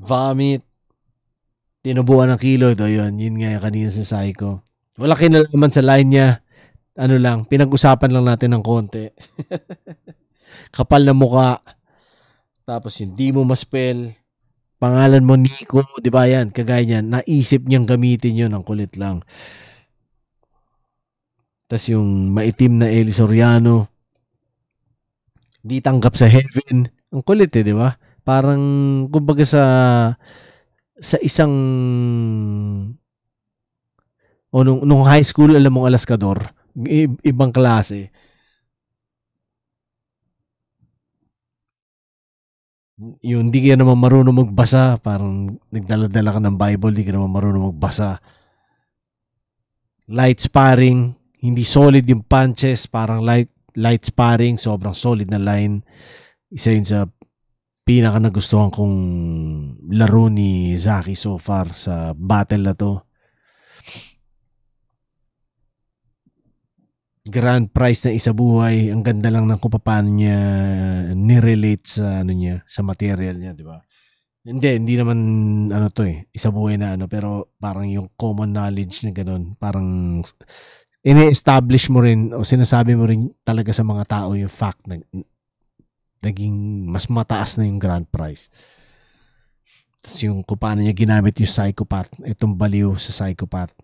vomit, tinubuan ng kilo. Ito yun. Yun nga kanina sa psycho. Wala kinalaman sa line niya. Ano lang, pinag-usapan lang natin ng konti. Kapal na muka. Tapos hindi mo ma-spell. Pangalan mo Nico, di ba yan? Kagaya niyan, naisip niyang gamitin yun, ang kulit lang. Tapos yung maitim na Eli Soriano, di tanggap sa heaven. Ang kulit eh, di ba? Parang, kumbaga sa isang o nung high school, alam mong alaskador, ibang klase. Yung hindi ka naman marunong magbasa, parang nagdala-dala ka ng Bible, hindi ka naman marunong magbasa. Light sparring, hindi solid yung punches, parang light sparring, sobrang solid na line. Isa yun sa pinaka nagustuhan kong laro ni Zaki so far sa battle na to. Grand prize na isa buhay. Ang ganda lang ng kung paano niya nirelate sa ano niya, sa material niya, di ba? Hindi naman ano to isa buhay na ano, pero parang yung common knowledge na ganun, parang ini-establish mo rin o sinasabi mo rin talaga sa mga tao yung fact na naging mas mataas na yung grand prize. Tapos yung kung paano niya ginamit yung psychopath, itong baliw sa psychopath.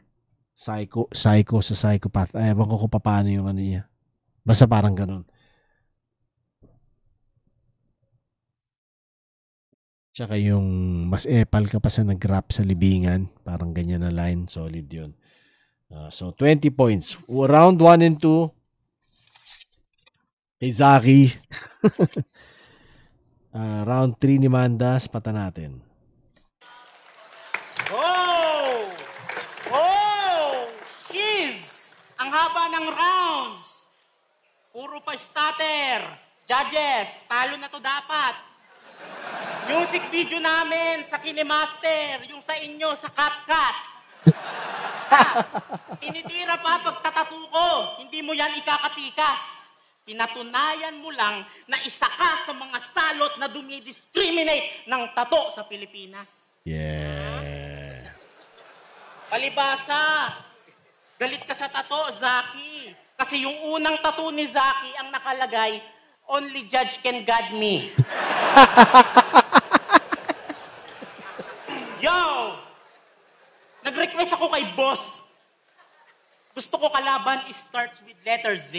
Psycho sa psychopath. Ay, ewan ko kung paano yung ano niya. Basta parang ganun. Tsaka yung mas epal ka pa sa nag-rap sa libingan. Parang ganyan na line. Solid yun. So, 20 points. Round 1 and 2. Kay Zaki. Round 3 ni Mandas. Pata natin. Oh! Oh! Jeez! Ang haba ng rounds. Puro pa starter. Judges, talo na to dapat. Music video namin sa Kinemaster, yung sa inyo sa CapCut. Tinitira pa pagtatatu ko, hindi mo yan ikakatikas. Pinatunayan mo lang na isa ka sa mga salot na dumidiscriminate ng tato sa Pilipinas. Yeah. Palibasa, galit ka sa tato, Zaki. Kasi yung unang tato ni Zaki ang nakalagay, only judge can guide me. Yo! Nag-request ako kay boss. Gusto ko kalaban starts with letter Z.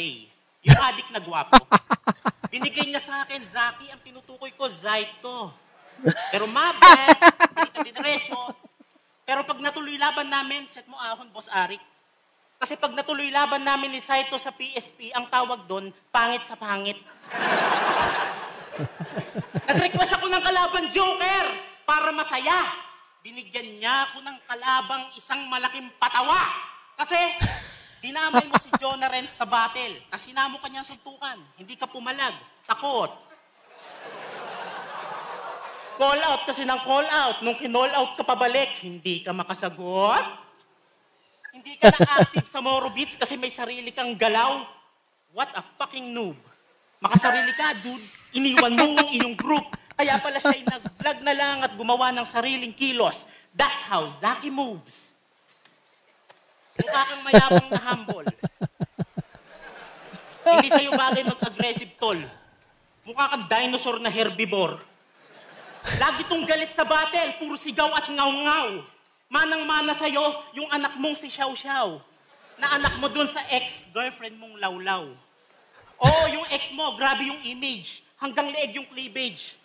Yung adik na gwapo. Binigay niya sa akin, Zaki, ang tinutukoy ko, Zaito. Pero mabet, hindi ka diretso. Pero pag natuloy laban namin, set mo ahon, Boss Arik. Kasi pag natuloy laban namin ni Zaito sa PSP, ang tawag doon, pangit sa pangit. Nag-request ako ng kalaban Joker para masaya. Binigyan niya ako ng kalabang isang malaking patawa. Kasi dinamay mo si Jonah Renz sa battle. Kasi sinamo ka niyang suntukan. Hindi ka pumalag. Takot. Call out kasi ng call out. Nung kinall out ka pabalik, hindi ka makasagot. Hindi ka na active sa Moro Beats kasi may sarili kang galaw. What a fucking noob. Makasarili ka, dude. Iniwan mo ang iyong group. Kaya pala siya'y nag-vlog na lang at gumawa ng sariling kilos. That's how Zaki moves. Mukha kang mayabang na humble. Hindi sa'yo bagay mag-aggressive tol. Mukha kang dinosaur na herbivore. Lagi tong galit sa battle, puro sigaw at ngaw-ngaw. Manang-mana sa'yo yung anak mong si Xiao Xiao. Na anak mo dun sa ex-girlfriend mong Lawlaw. Oo, yung ex mo, grabe yung image. Hanggang leeg yung cleavage.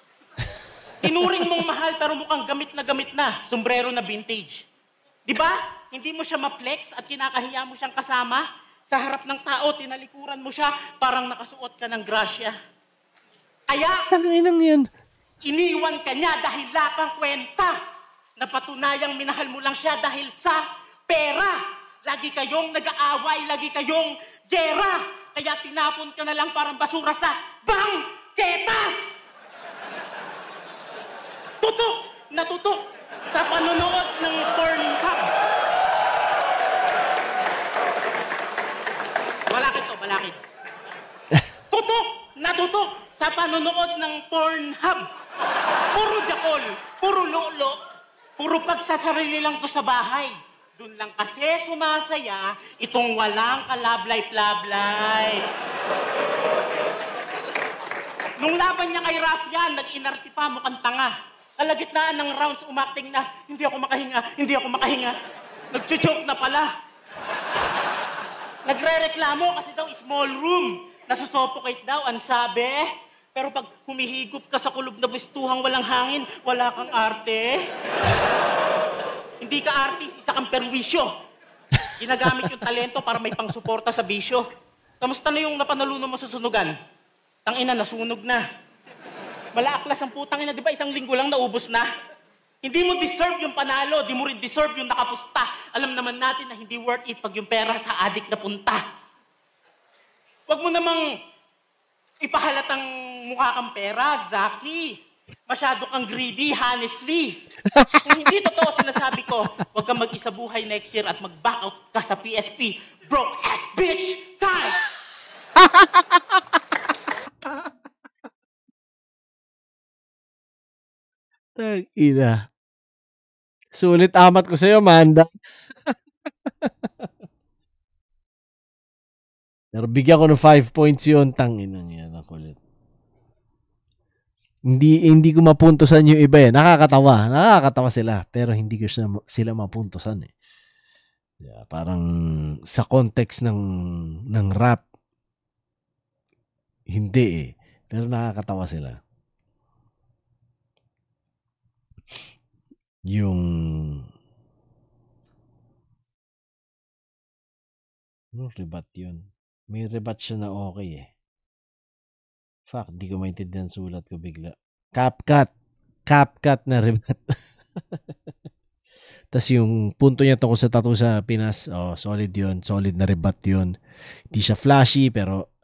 Tinuring mong mahal pero mukhang gamit na, sombrero na vintage. Di ba? Hindi mo siya ma-flex at kinakahiya mo siyang kasama. Sa harap ng tao, tinalikuran mo siya, parang nakasuot ka ng grasya. Kaya, iniwan ka niya dahil lakang kwenta. Napatunayang minahal mo lang siya dahil sa pera. Lagi kayong nag-aaway, lagi kayong gera. Kaya tinapon ka na lang parang basura sa bangketa. Tutok na tutok sa panonood ng Pornhub. Balakid. Tutok na tutok sa panonood ng Pornhub. Puro jakol, puro lolo, puro pagsasarili lang to sa bahay. Doon lang kasi sumasaya itong walang kalablay-plablay. Nung laban niya kay Raffian, nag-inarti pa mukhang tanga. Kalagitnaan ng rounds, umakting na, hindi ako makahinga. Nag-choke na pala. Nagre-reklamo kasi daw small room. Nasusuffocate daw, ang sabi. Pero pag humihigop ka sa kulob na bustuhang walang hangin, wala kang arte. Hindi ka artist, isa kang perwisyo. Ginagamit yung talento para may pangsuporta sa bisyo. Kamusta na yung napanalunan mo sa sunugan? Tangina, nasunog na. Malaaklas ang putang ina, di ba? Isang linggo lang naubos na. Hindi mo deserve yung panalo, di mo rin deserve yung nakapusta. Alam naman natin na hindi worth it pag yung pera sa adik na punta. Huwag mo namang ipahalatang mukha kang pera, Zaki. Masyado kang greedy, honestly. Kung hindi totoo sinasabi ko, huwag kang mag-isa buhay next year at mag-back out ka sa PSP. Broke ass bitch! Time! Ina. Sulit amat ko sa'yo, Manda. Pero bigyan ko ng 5 points yun. Tangina niya. Nakulit. Hindi ko mapuntusan yung iba eh. Nakakatawa sila. Pero hindi ko sila mapuntusan eh. Yeah, parang sa context ng rap, hindi eh. Pero nakakatawa sila. Yung rebat yun. May rebat siya na okay eh. Fuck, di ko maintindihan sulat ko bigla. CapCut na rebat. Tas yung punto niya tungkol sa tattoo sa Pinas, solid yun. Solid na rebat yun. Hindi siya flashy, pero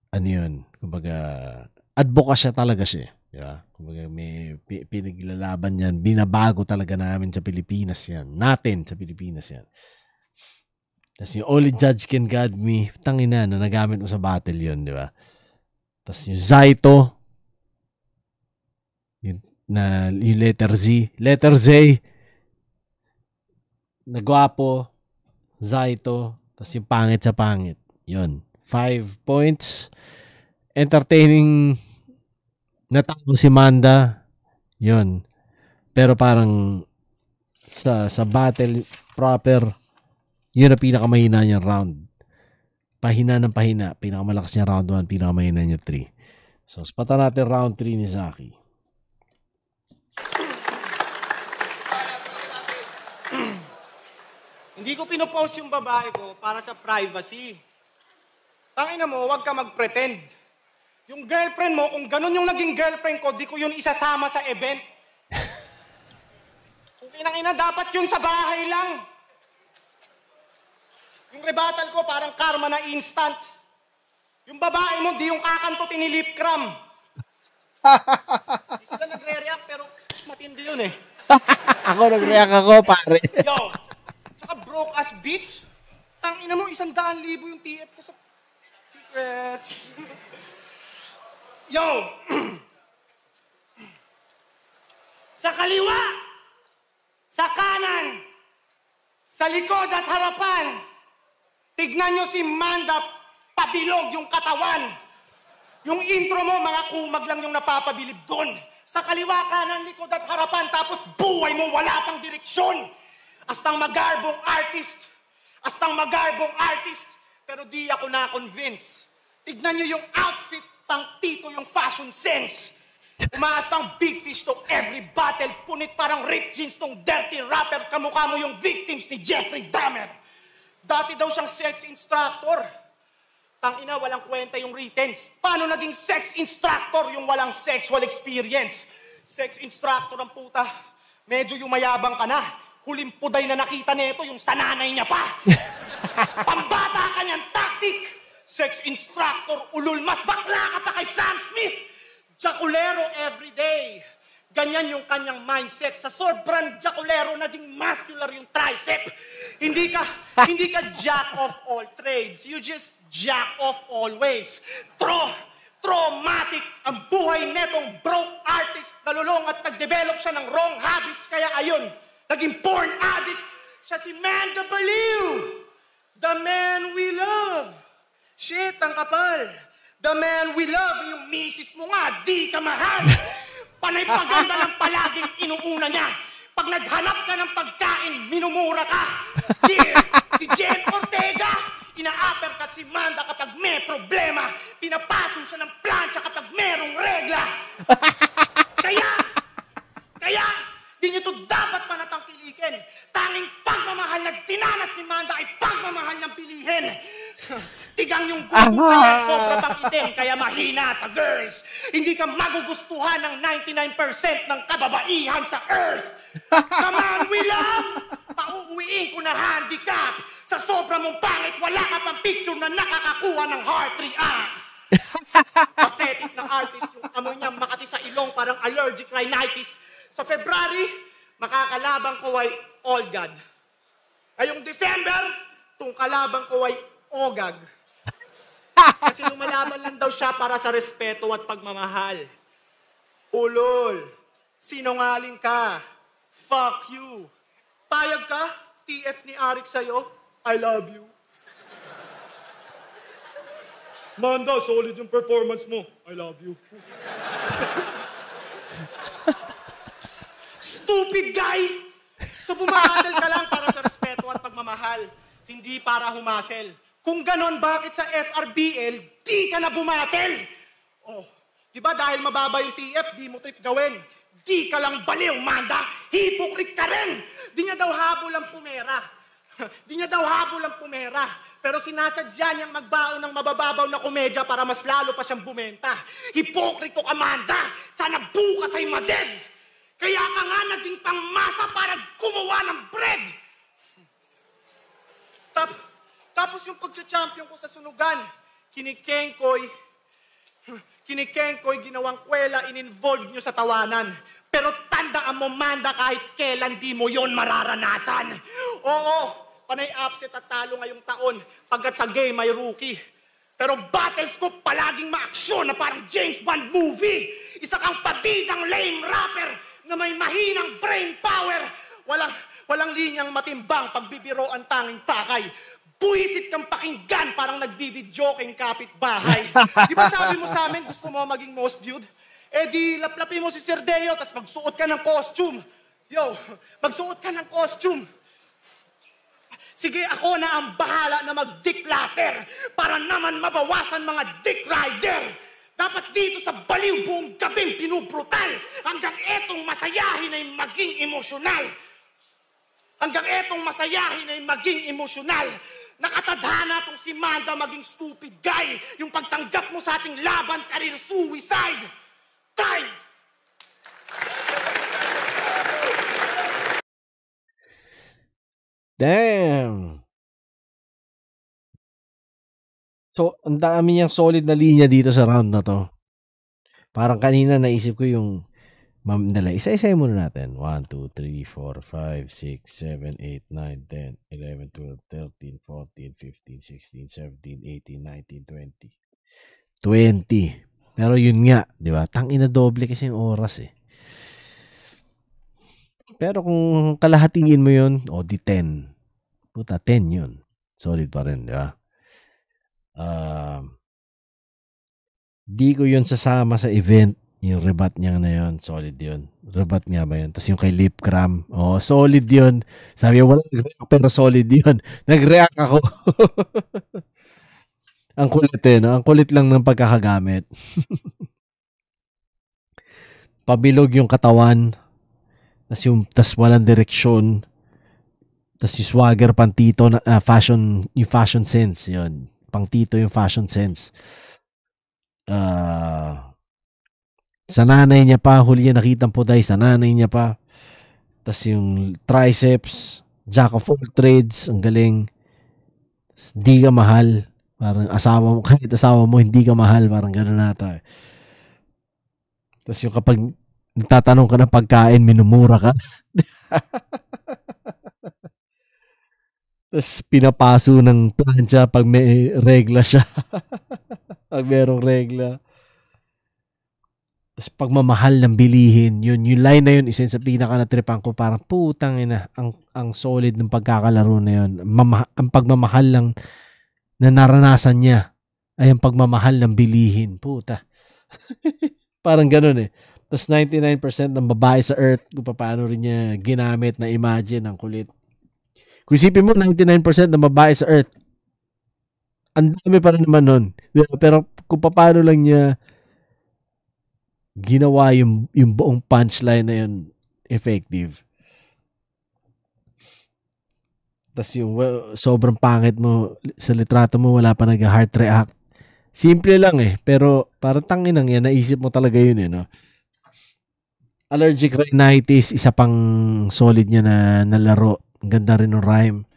ano yun, kumbaga advocacy talaga siya. Diba? Kumbaga may pinaglalaban yan. Binabago talaga namin sa Pilipinas yan. Natin sa Pilipinas yan. Tas yung Only Judge Can God Me, tangina na nagamit mo sa battle yun, di ba? Tas yung Zaito, yung letter Z, na gwapo, Zaito, tas yung pangit sa pangit. Yun. 5 points. Entertaining na tao si Manda. Yun. Pero parang sa battle proper, yun ang pinakamahina niyang round. Pahina ng pahina. Pinakamalakas niya round 1, pinakamahina niya 3. So, spata natin round 3 ni Zaki. Hindi ko pinopost yung babae ko para sa privacy. Tangina mo, huwag ka mag-pretend. Yung girlfriend mo, kung ganun yung naging girlfriend ko, di ko yun isasama sa event. Kung inang-ina, dapat yun sa bahay lang. Yung rebuttal ko, parang karma na instant. Yung babae mo, di yung kakantutin ni Lip Cram. Di sila nagre-react, pero matindi yun eh. Ako nag-react ako, pare. Yo, tsaka broke ass bitch. Tangina mo, 100,000 yung TF ko sa secrets. Yo! Sa kaliwa, sa kanan, sa likod at harapan, tignan nyo si Manda, pabilog yung katawan. Yung intro mo, mga kumag lang yung napapabilib doon. Sa kaliwa, kanan, likod at harapan, tapos buhay mo, wala pang direksyon. Astang magarbong artist. Pero di ako na-convince. Tignan nyo yung outfit, pang tito yung fashion sense. Umaas ng big fish to every battle. Punit parang ripped jeans tong dirty rapper. Kamukha mo yung victims ni Jeffrey Dahmer. Dati daw siyang sex instructor. Tangina, walang kwenta yung returns. Paano naging sex instructor yung walang sexual experience? Sex instructor ang puta. Medyo yung mayabang ka na. Huling puday na nakita nito yung sananay niya pa. Pambata ka niyang tactic. Sex instructor, ulul, mas bakla ka pa kay Sam Smith. Jaculero everyday. Ganyan yung kanyang mindset. Sa sobrang jaculero, naging muscular yung tricep. Hindi ka jack of all trades. You just jack of all ways. Traumatic ang buhay netong broke artist. Nalulong at nag-develop siya ng wrong habits. Kaya ayun, naging porn addict. Siya si Manda Baliw. The man we love. Shit, ang kapal. The man we love, yung misis mo nga, di ka mahal. Panay paganda lang palaging inuuna niya. Pag naghanap ka ng pagkain, minumura ka. Yeah, si Jen Ortega, ina-uppercut si Manda kapag may problema. Pinapaso siya ng plancha kapag merong regla. Kaya, di niyo to dapat panatang tilikin. Tanging pagmamahal na dinanas ni Manda ay pagmamahal niyang pilihin. Tigang yung gusto kaya sobra pang itim, kaya mahina sa girls. Hindi ka magugustuhan ng 99% ng kababaihan sa earth. The man we love, pauuwiin ko na handicap. Sa sobra mong pangit, wala ka pang picture na nakakakuha ng heart react. Pathetic na artist, yung amoy niya makati sa ilong, parang allergic rhinitis. Sa February, makakalaban ko ay Olgad. Ngayong December, itong kalaban ko ay Ogag. Kasi lumalaban lang daw siya para sa respeto at pagmamahal. Ulol, sinungaling ka. Fuck you. Payag ka? TF ni Arik sa'yo? I love you. Manda, solid yung performance mo. I love you. Stupid guy! So bumakadal ka lang para sa respeto at pagmamahal, hindi para humasel. Kung ganon, bakit sa FRBL, di ka na bumatel? Oh, di ba dahil mababa yung TF, di mo trip gawin? Di ka lang baliw, Manda! Hypocrite ka rin! Di niya daw habol ang pumera. Di niya daw habol ang pumera. Pero sinasadya niyang magbaon ng mabababaw na komedya para mas lalo pa siyang bumenta. Hipokrito ka, Manda! Sana bukas ay madeds! Kaya ka nga naging pangmasa para gumawa ng bread! Tapos yung pagcha-champion ko sa sunugan, kinikengkoy, ginawang kwela, in-involve nyo sa tawanan. Pero tandaan mo, Manda, kahit kailan di mo yon mararanasan. Oo, panay upset at talo ngayong taon, pagkat sa game may rookie. Pero battles ko palaging maaksyon na parang James Bond movie. Isa kang pabidang lame rapper na may mahinang brain power. Walang linyang matimbang pagbibiro ang tanging pakay. Buisit kang pakinggan, parang nagbibidyoking kapitbahay. Di ba sabi mo sa amin, gusto mo maging most viewed? Eh di laplapin mo si Sir Deo, tas magsuot ka ng costume. Yo, magsuot ka ng costume. Sige, ako na ang bahala na mag-declutter para naman mabawasan mga dick rider. Dapat dito sa baliw buong gabing pinubrutal hanggang etong masayahin ay maging emosyonal. Hanggang etong masayahin ay maging emosyonal. Nakatadhana tong si Manda maging stupid guy. Yung pagtanggap mo sa ating laban, career suicide. Time! Damn! So, ang dami niyang solid na linya dito sa round na to. Parang kanina naisip ko yung isa-isa muna natin. 1, 2, 3, 4, 5, 6, 7, 8, 9, 10, 11, 12, 13, 14, 15, 16, 17, 18, 19, 20. 20. Pero yun nga, di ba? Tangina doble kasi yung oras eh. Pero kung kalahatingin mo yun, o di 10. Puta, 10 yun. Solid pa rin, di ba? Di ko yun sasama sa event. Yung rebat niya na yun, solid yun. Rebat nga ba yun? Tapos yung kay Lip Cram, solid yun. Sabi ko, wala nag-react, pero solid yun. Nag-react ako. Ang kulit eh, no? Ang kulit lang ng pagkakagamit. Pabilog yung katawan. Tas walang direksyon. Tas yung swagger pantito na yung fashion sense, yun. Pangtito yung fashion sense. Sa nanay niya pa, huli niya nakitang puday, sa nanay niya pa. Tas yung triceps, jack of all trades, ang galing. Di ka mahal. Parang asawa mo, kahit asawa mo, hindi ka mahal. Parang gano'n nata. Tas yung kapag nagtatanong ka ng pagkain, minumura ka. Tas pinapaso ng plancha pag may regla siya. Pag merong regla. Tas pagmamahal ng bilihin, yun, yung line na yun, isa sa pinaka-natripan ko, parang putang ina, ang solid ng pagkakalaro na yun. Ang pagmamahal lang na naranasan niya ay ang pagmamahal ng bilihin. Puta. Parang ganun eh. Tas 99% ng babae sa earth, kung paano rin niya ginamit na imagine, ang kulit. Kung isipin mo, 99% ng babae sa earth, ang dami pa rin naman nun. Pero kung paano lang niya ginawa yung buong punchline na yun effective. Tas yung sobrang pangit mo sa litrato mo, wala pa nag-heart react. Simple lang eh, pero parang tanginang yan, naisip mo talaga yun eh, no? Allergic rhinitis, isa pang solid niya na laro. Ang ganda rin ng rhyme.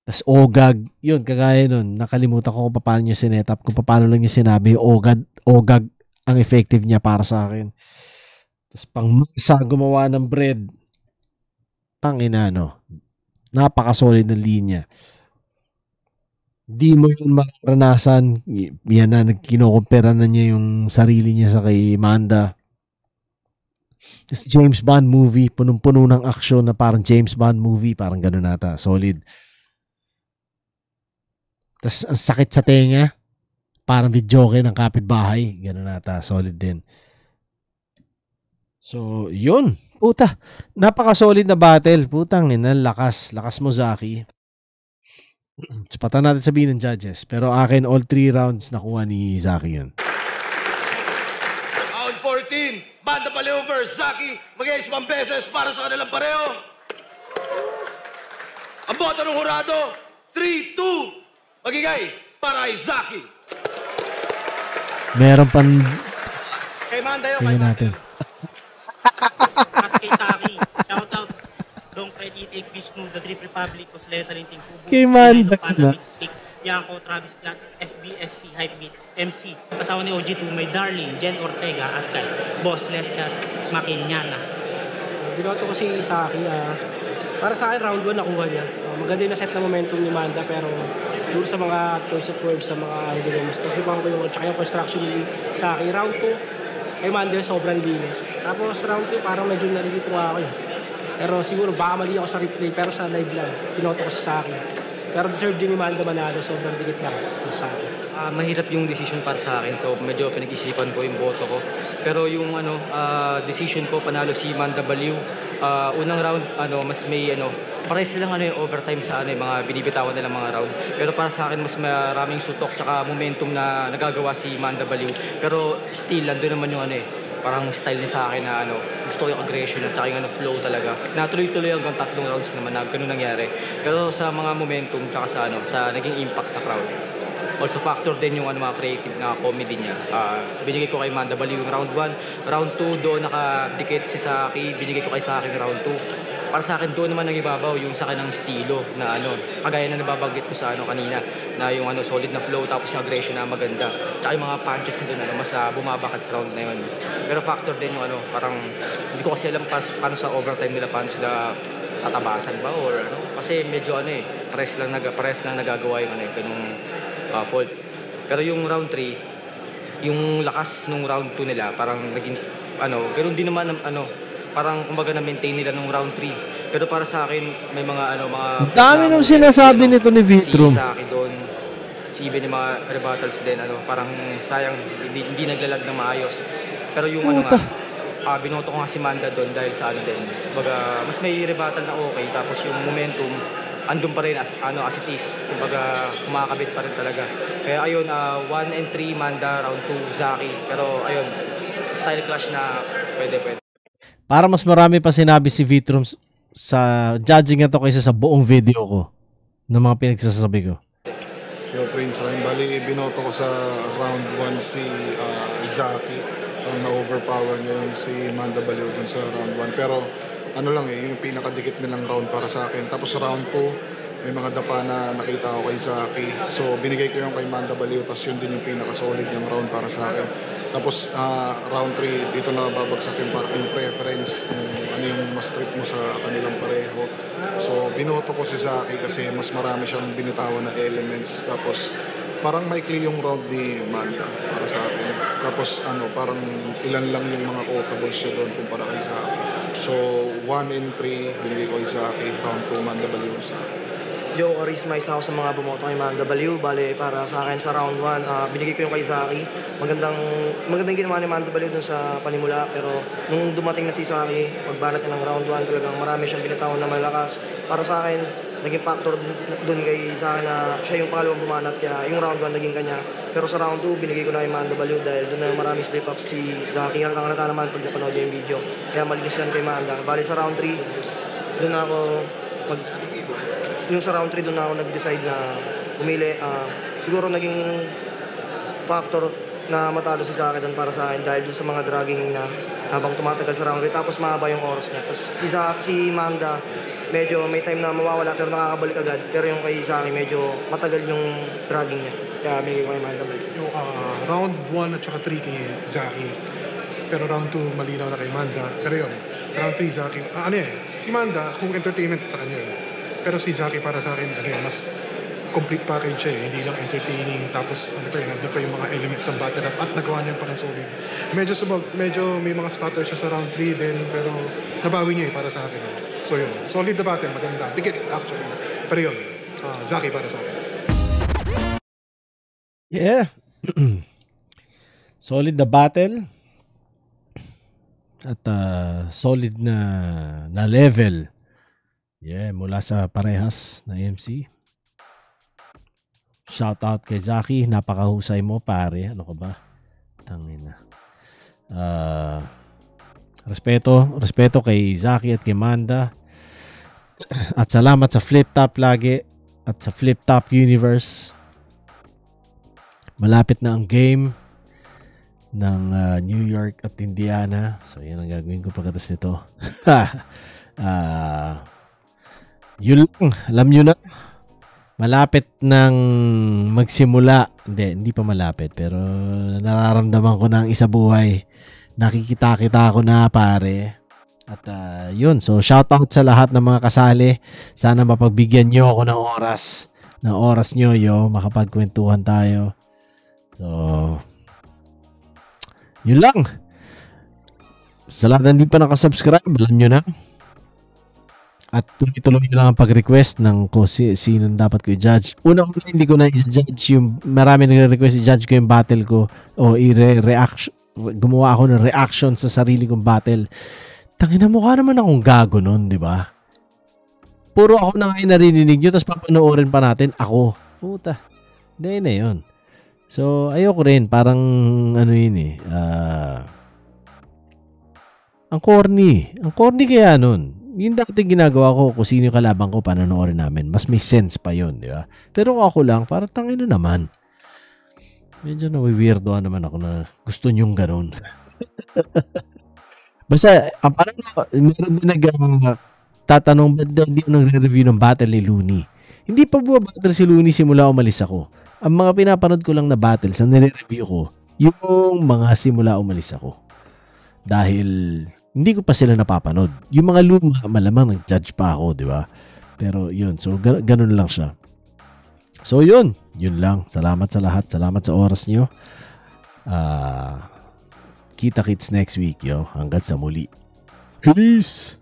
Tas ogag, yun, kagaya nun, nakalimutan ko kung paano niya sinetap, kung paano lang niya sinabi, ogag ang effective niya para sa akin. Tapos pangmasa gumawa ng bread. Tangina, no? Napaka-solid ng linya. Di mo yun maranasan. Yan na, kinukumpara na niya yung sarili niya sa kay Manda. Tapos James Bond movie, punong-puno ng aksyon na parang James Bond movie, parang gano'n nata, solid. Tapos ang sakit sa tenga, parang videoke ng kapitbahay, gano'n nata, solid din. So, yun. Puta, napaka-solid na battle. Putang ina, lakas mo, Zaki. Sapatan natin sabihin ng judges. Pero akin, all 3 rounds nakuha ni Zaki yun. Round 14, Manda Baliw vs. Zaki. Mag-iis 1 beses para sa kanilang pareho. Ang boto ng hurado, 3-2. Magigay para kay Zaki. Meron pan... Kay Manda yun, Tingnan natin. Mas kay Saki. Shout out. Don't Freddy, Take Vishnu, The Trip Republic, Kusleo Talinting Kubo, Kay Manda na. Yanko, Travis Clat, SBSC, Hypebeat, MC, kasawa ni OG2, may Darling, Jen Ortega, at kay Boss Lester Makinyana. Binoto ko si Saki. Para sa akin, round 1 nakuha niya. Maganda yung na-set na momentum ni Manda, pero siguro sa mga choice of words, sa mga angulo, mas nakipan ko yung, tsaka yung construction ni Saki. Round 2, kay Manda sobrang linis. Tapos round 3, parang medyo nalilito nga ako eh. Pero siguro baka mali ako sa replay, pero sa live lang, binoto ko si Saki. Pero deserve din ni Manda manalo, sobrang dikit lang yung Saki. Mahirap yung decision para sa akin, so medyo pinag-isipan ko yung boto ko. Pero yung decision ko, panalo si Manda Baliw. Unang round, mas may pares silang yung overtime sa yung mga binibitawan nilang mga round. Pero para sa akin, mas maraming sutok tsaka momentum na nagagawa si Manda Baliw. Pero still, andun naman yung parang style niya sa akin na gusto ko yung aggression at saka yung flow talaga. Natuloy-tuloy hanggang 3 rounds naman na ganun nangyari. Pero sa mga momentum tsaka sa naging impact sa crowd. Also factor din yung mga creative na comedy niya. Binigay ko kay Manda Baliw yung round 1. Round 2 doon nakadikit si Saki. Binigay ko kay Saki yung round 2. Para sa akin doon naman nangibabaw yung sa akin ng estilo na kagaya na nababanggit ko sa kanina na yung solid na flow tapos yung aggression na maganda. Tsaka yung mga punches na doon mas bumabakat sa round na yun. Pero factor din yung parang hindi ko kasi alam paano sa overtime nila paano sila tatabasan ba or kasi medyo pares lang nagagawa yung ganung fault. Pero yung round 3 yung lakas nung round 2 nila parang naging ganoon din naman parang kumbaga na-maintain nila nung round 3. Pero para sa akin, may mga dami nung sinasabi nito ni Vitrum. Si Saki doon, si Iben yung mga rebuttals din, parang sayang, hindi naglalag na maayos. Pero yung binoto ko nga si Manda doon dahil sa din. Kumbaga, mas may rebuttal na okay, tapos yung momentum, andun pa rin as it is. Kumbaga, kumakabit pa rin talaga. Kaya ayun, 1 and 3 Manda, round 2 Zaki. Pero ayun, style clash na pwede. Para mas marami pa sinabi si Vitrum sa judging na to kaysa sa buong video ko ng mga pinagsasabi ko. Yo, Prince Ryan. Bali, binoto ko sa round 1 si Zaki. Na-overpower niya yung si Manda Baliw dun sa round 1. Pero yung pinakadikit nilang round para sa akin. Tapos round 2, may mga dapa na nakita ko kay Zaki. So, binigay ko yung kay Manda Baliw. Tapos yun din yung pinaka-solid yung round para sa akin. Tapos round 3, dito na babagsak yung preference, kung ano yung mas trip mo sa kanilang pareho. So binoto ko si Zaki kasi mas marami siyang binitawan na elements. Tapos parang maikli yung round ni Manda para sa akin. Tapos parang ilan lang yung mga quotables siya doon kumpara kay Zaki. So 1 and 3, binigay ko kay Zaki. Round 2, Manda Baliw sa akin. Joe Charisma, isa ako sa mga bumoto kay Manda Baliw. Bale, para sa akin sa round 1, binigay ko yung kay Zaki. Magandang ginawa ni Manda Baliw dun sa panimula. Pero nung dumating na si Zaki, pagbanat niya ng round 1, talagang marami siyang binitawan na malakas. Para sa akin, naging factor dun kay Zaki na siya yung pangalawang bumanat. Kaya yung round 1 naging kanya. Pero sa round 2, binigay ko na kay Manda Baliw dahil dun na marami slip-ups si Zaki. Halata naman pag napanood niya yung video. Kaya malinis yan kay Manda. Bale, sa round 3, dun ako yung sa round 3 doon ako nag-decide na pumili. Siguro naging factor na matalo si Zaki doon para sa akin dahil doon sa mga dragging na habang tumatagal sa round 3 tapos mahaba yung oras niya. Tapos si Manda medyo may time na mawawala pero nakakabalik agad. Pero yung kay Zaki medyo matagal yung dragging niya. Kaya binigay ko kay Manda balik. Yung round 1 at saka 3 kay Zaki. pero round 2 malinaw na kay Manda. Pero yun, round 3 Zaki, si Manda kung entertainment sa kanya yun. Pero si Zaki para sa akin, mas complete package siya hindi lang entertaining, tapos nandun pa yung mga elements ng battle rap at nagawa niya parang solid. Medyo may mga stutter siya sa round 3 din, pero nabawi niya para sa akin. So yun, solid na battle, maganda. Dikit actually. Pero yun, Zaki para sa akin. Yeah. Solid na battle. At solid na level. Yeah, mula sa parehas na MC. Shout out kay Zaki, napakahusay mo pare. Ano ka ba? Tangina. Respeto kay Zaki at kay Manda. At salamat sa Flip Top lagi at sa Flip Top Universe. Malapit na ang game ng New York at Indiana. So yan ang gagawin ko pagkatas nito. Yun lang, alam nyo na. Malapit nang magsimula. Hindi pa malapit. Pero nararamdaman ko na ang isa buhay. Nakikita-kita ko na pare. At yun. So shoutout sa lahat ng mga kasali. Sana mapagbigyan nyo ako ng oras. Ng oras nyo makapagkwentuhan tayo. So yun lang. Sa lahat na hindi pa nakasubscribe, alam nyo na. At tuloy-tuloy lang ang pag-request ng sino dapat ko i-judge. Unang hindi ko na i-judge yung marami nagre-request i-judge ko yung battle ko o i-reaction. Gumawa ako ng reaction sa sarili kong battle. Tangina, mukha naman akong gago nun, di ba? Puro ako na ngayon narinig nyo, tapos papanoorin pa natin ako. Puta. Hindi na yun. So, ayoko rin. Parang ano yun ang corny. Ang corny kaya nun. Yung dati ginagawa ko kung sino yung kalaban ko, panonoorin namin. Mas may sense pa yun, di ba? Pero ako lang, parang tangin na naman. Medyo nawi-weirdoan naman ako na gusto nyong ganun. Basta, parang meron din tatanong, ba't hindi ko nagre-review ng battle ni Looney? Hindi pa battle si Looney simula umalis ako. Ang mga pinapanood ko lang na battles na nire-review ko, yung mga simula umalis ako. Dahil hindi ko pa sila napapanood. Yung mga luma, malamang nag-judge pa ako, di ba? Pero yun, so ganun lang siya. So yun lang. Salamat sa lahat. Salamat sa oras nyo. Kita-kits next week, Hanggang sa muli. Peace!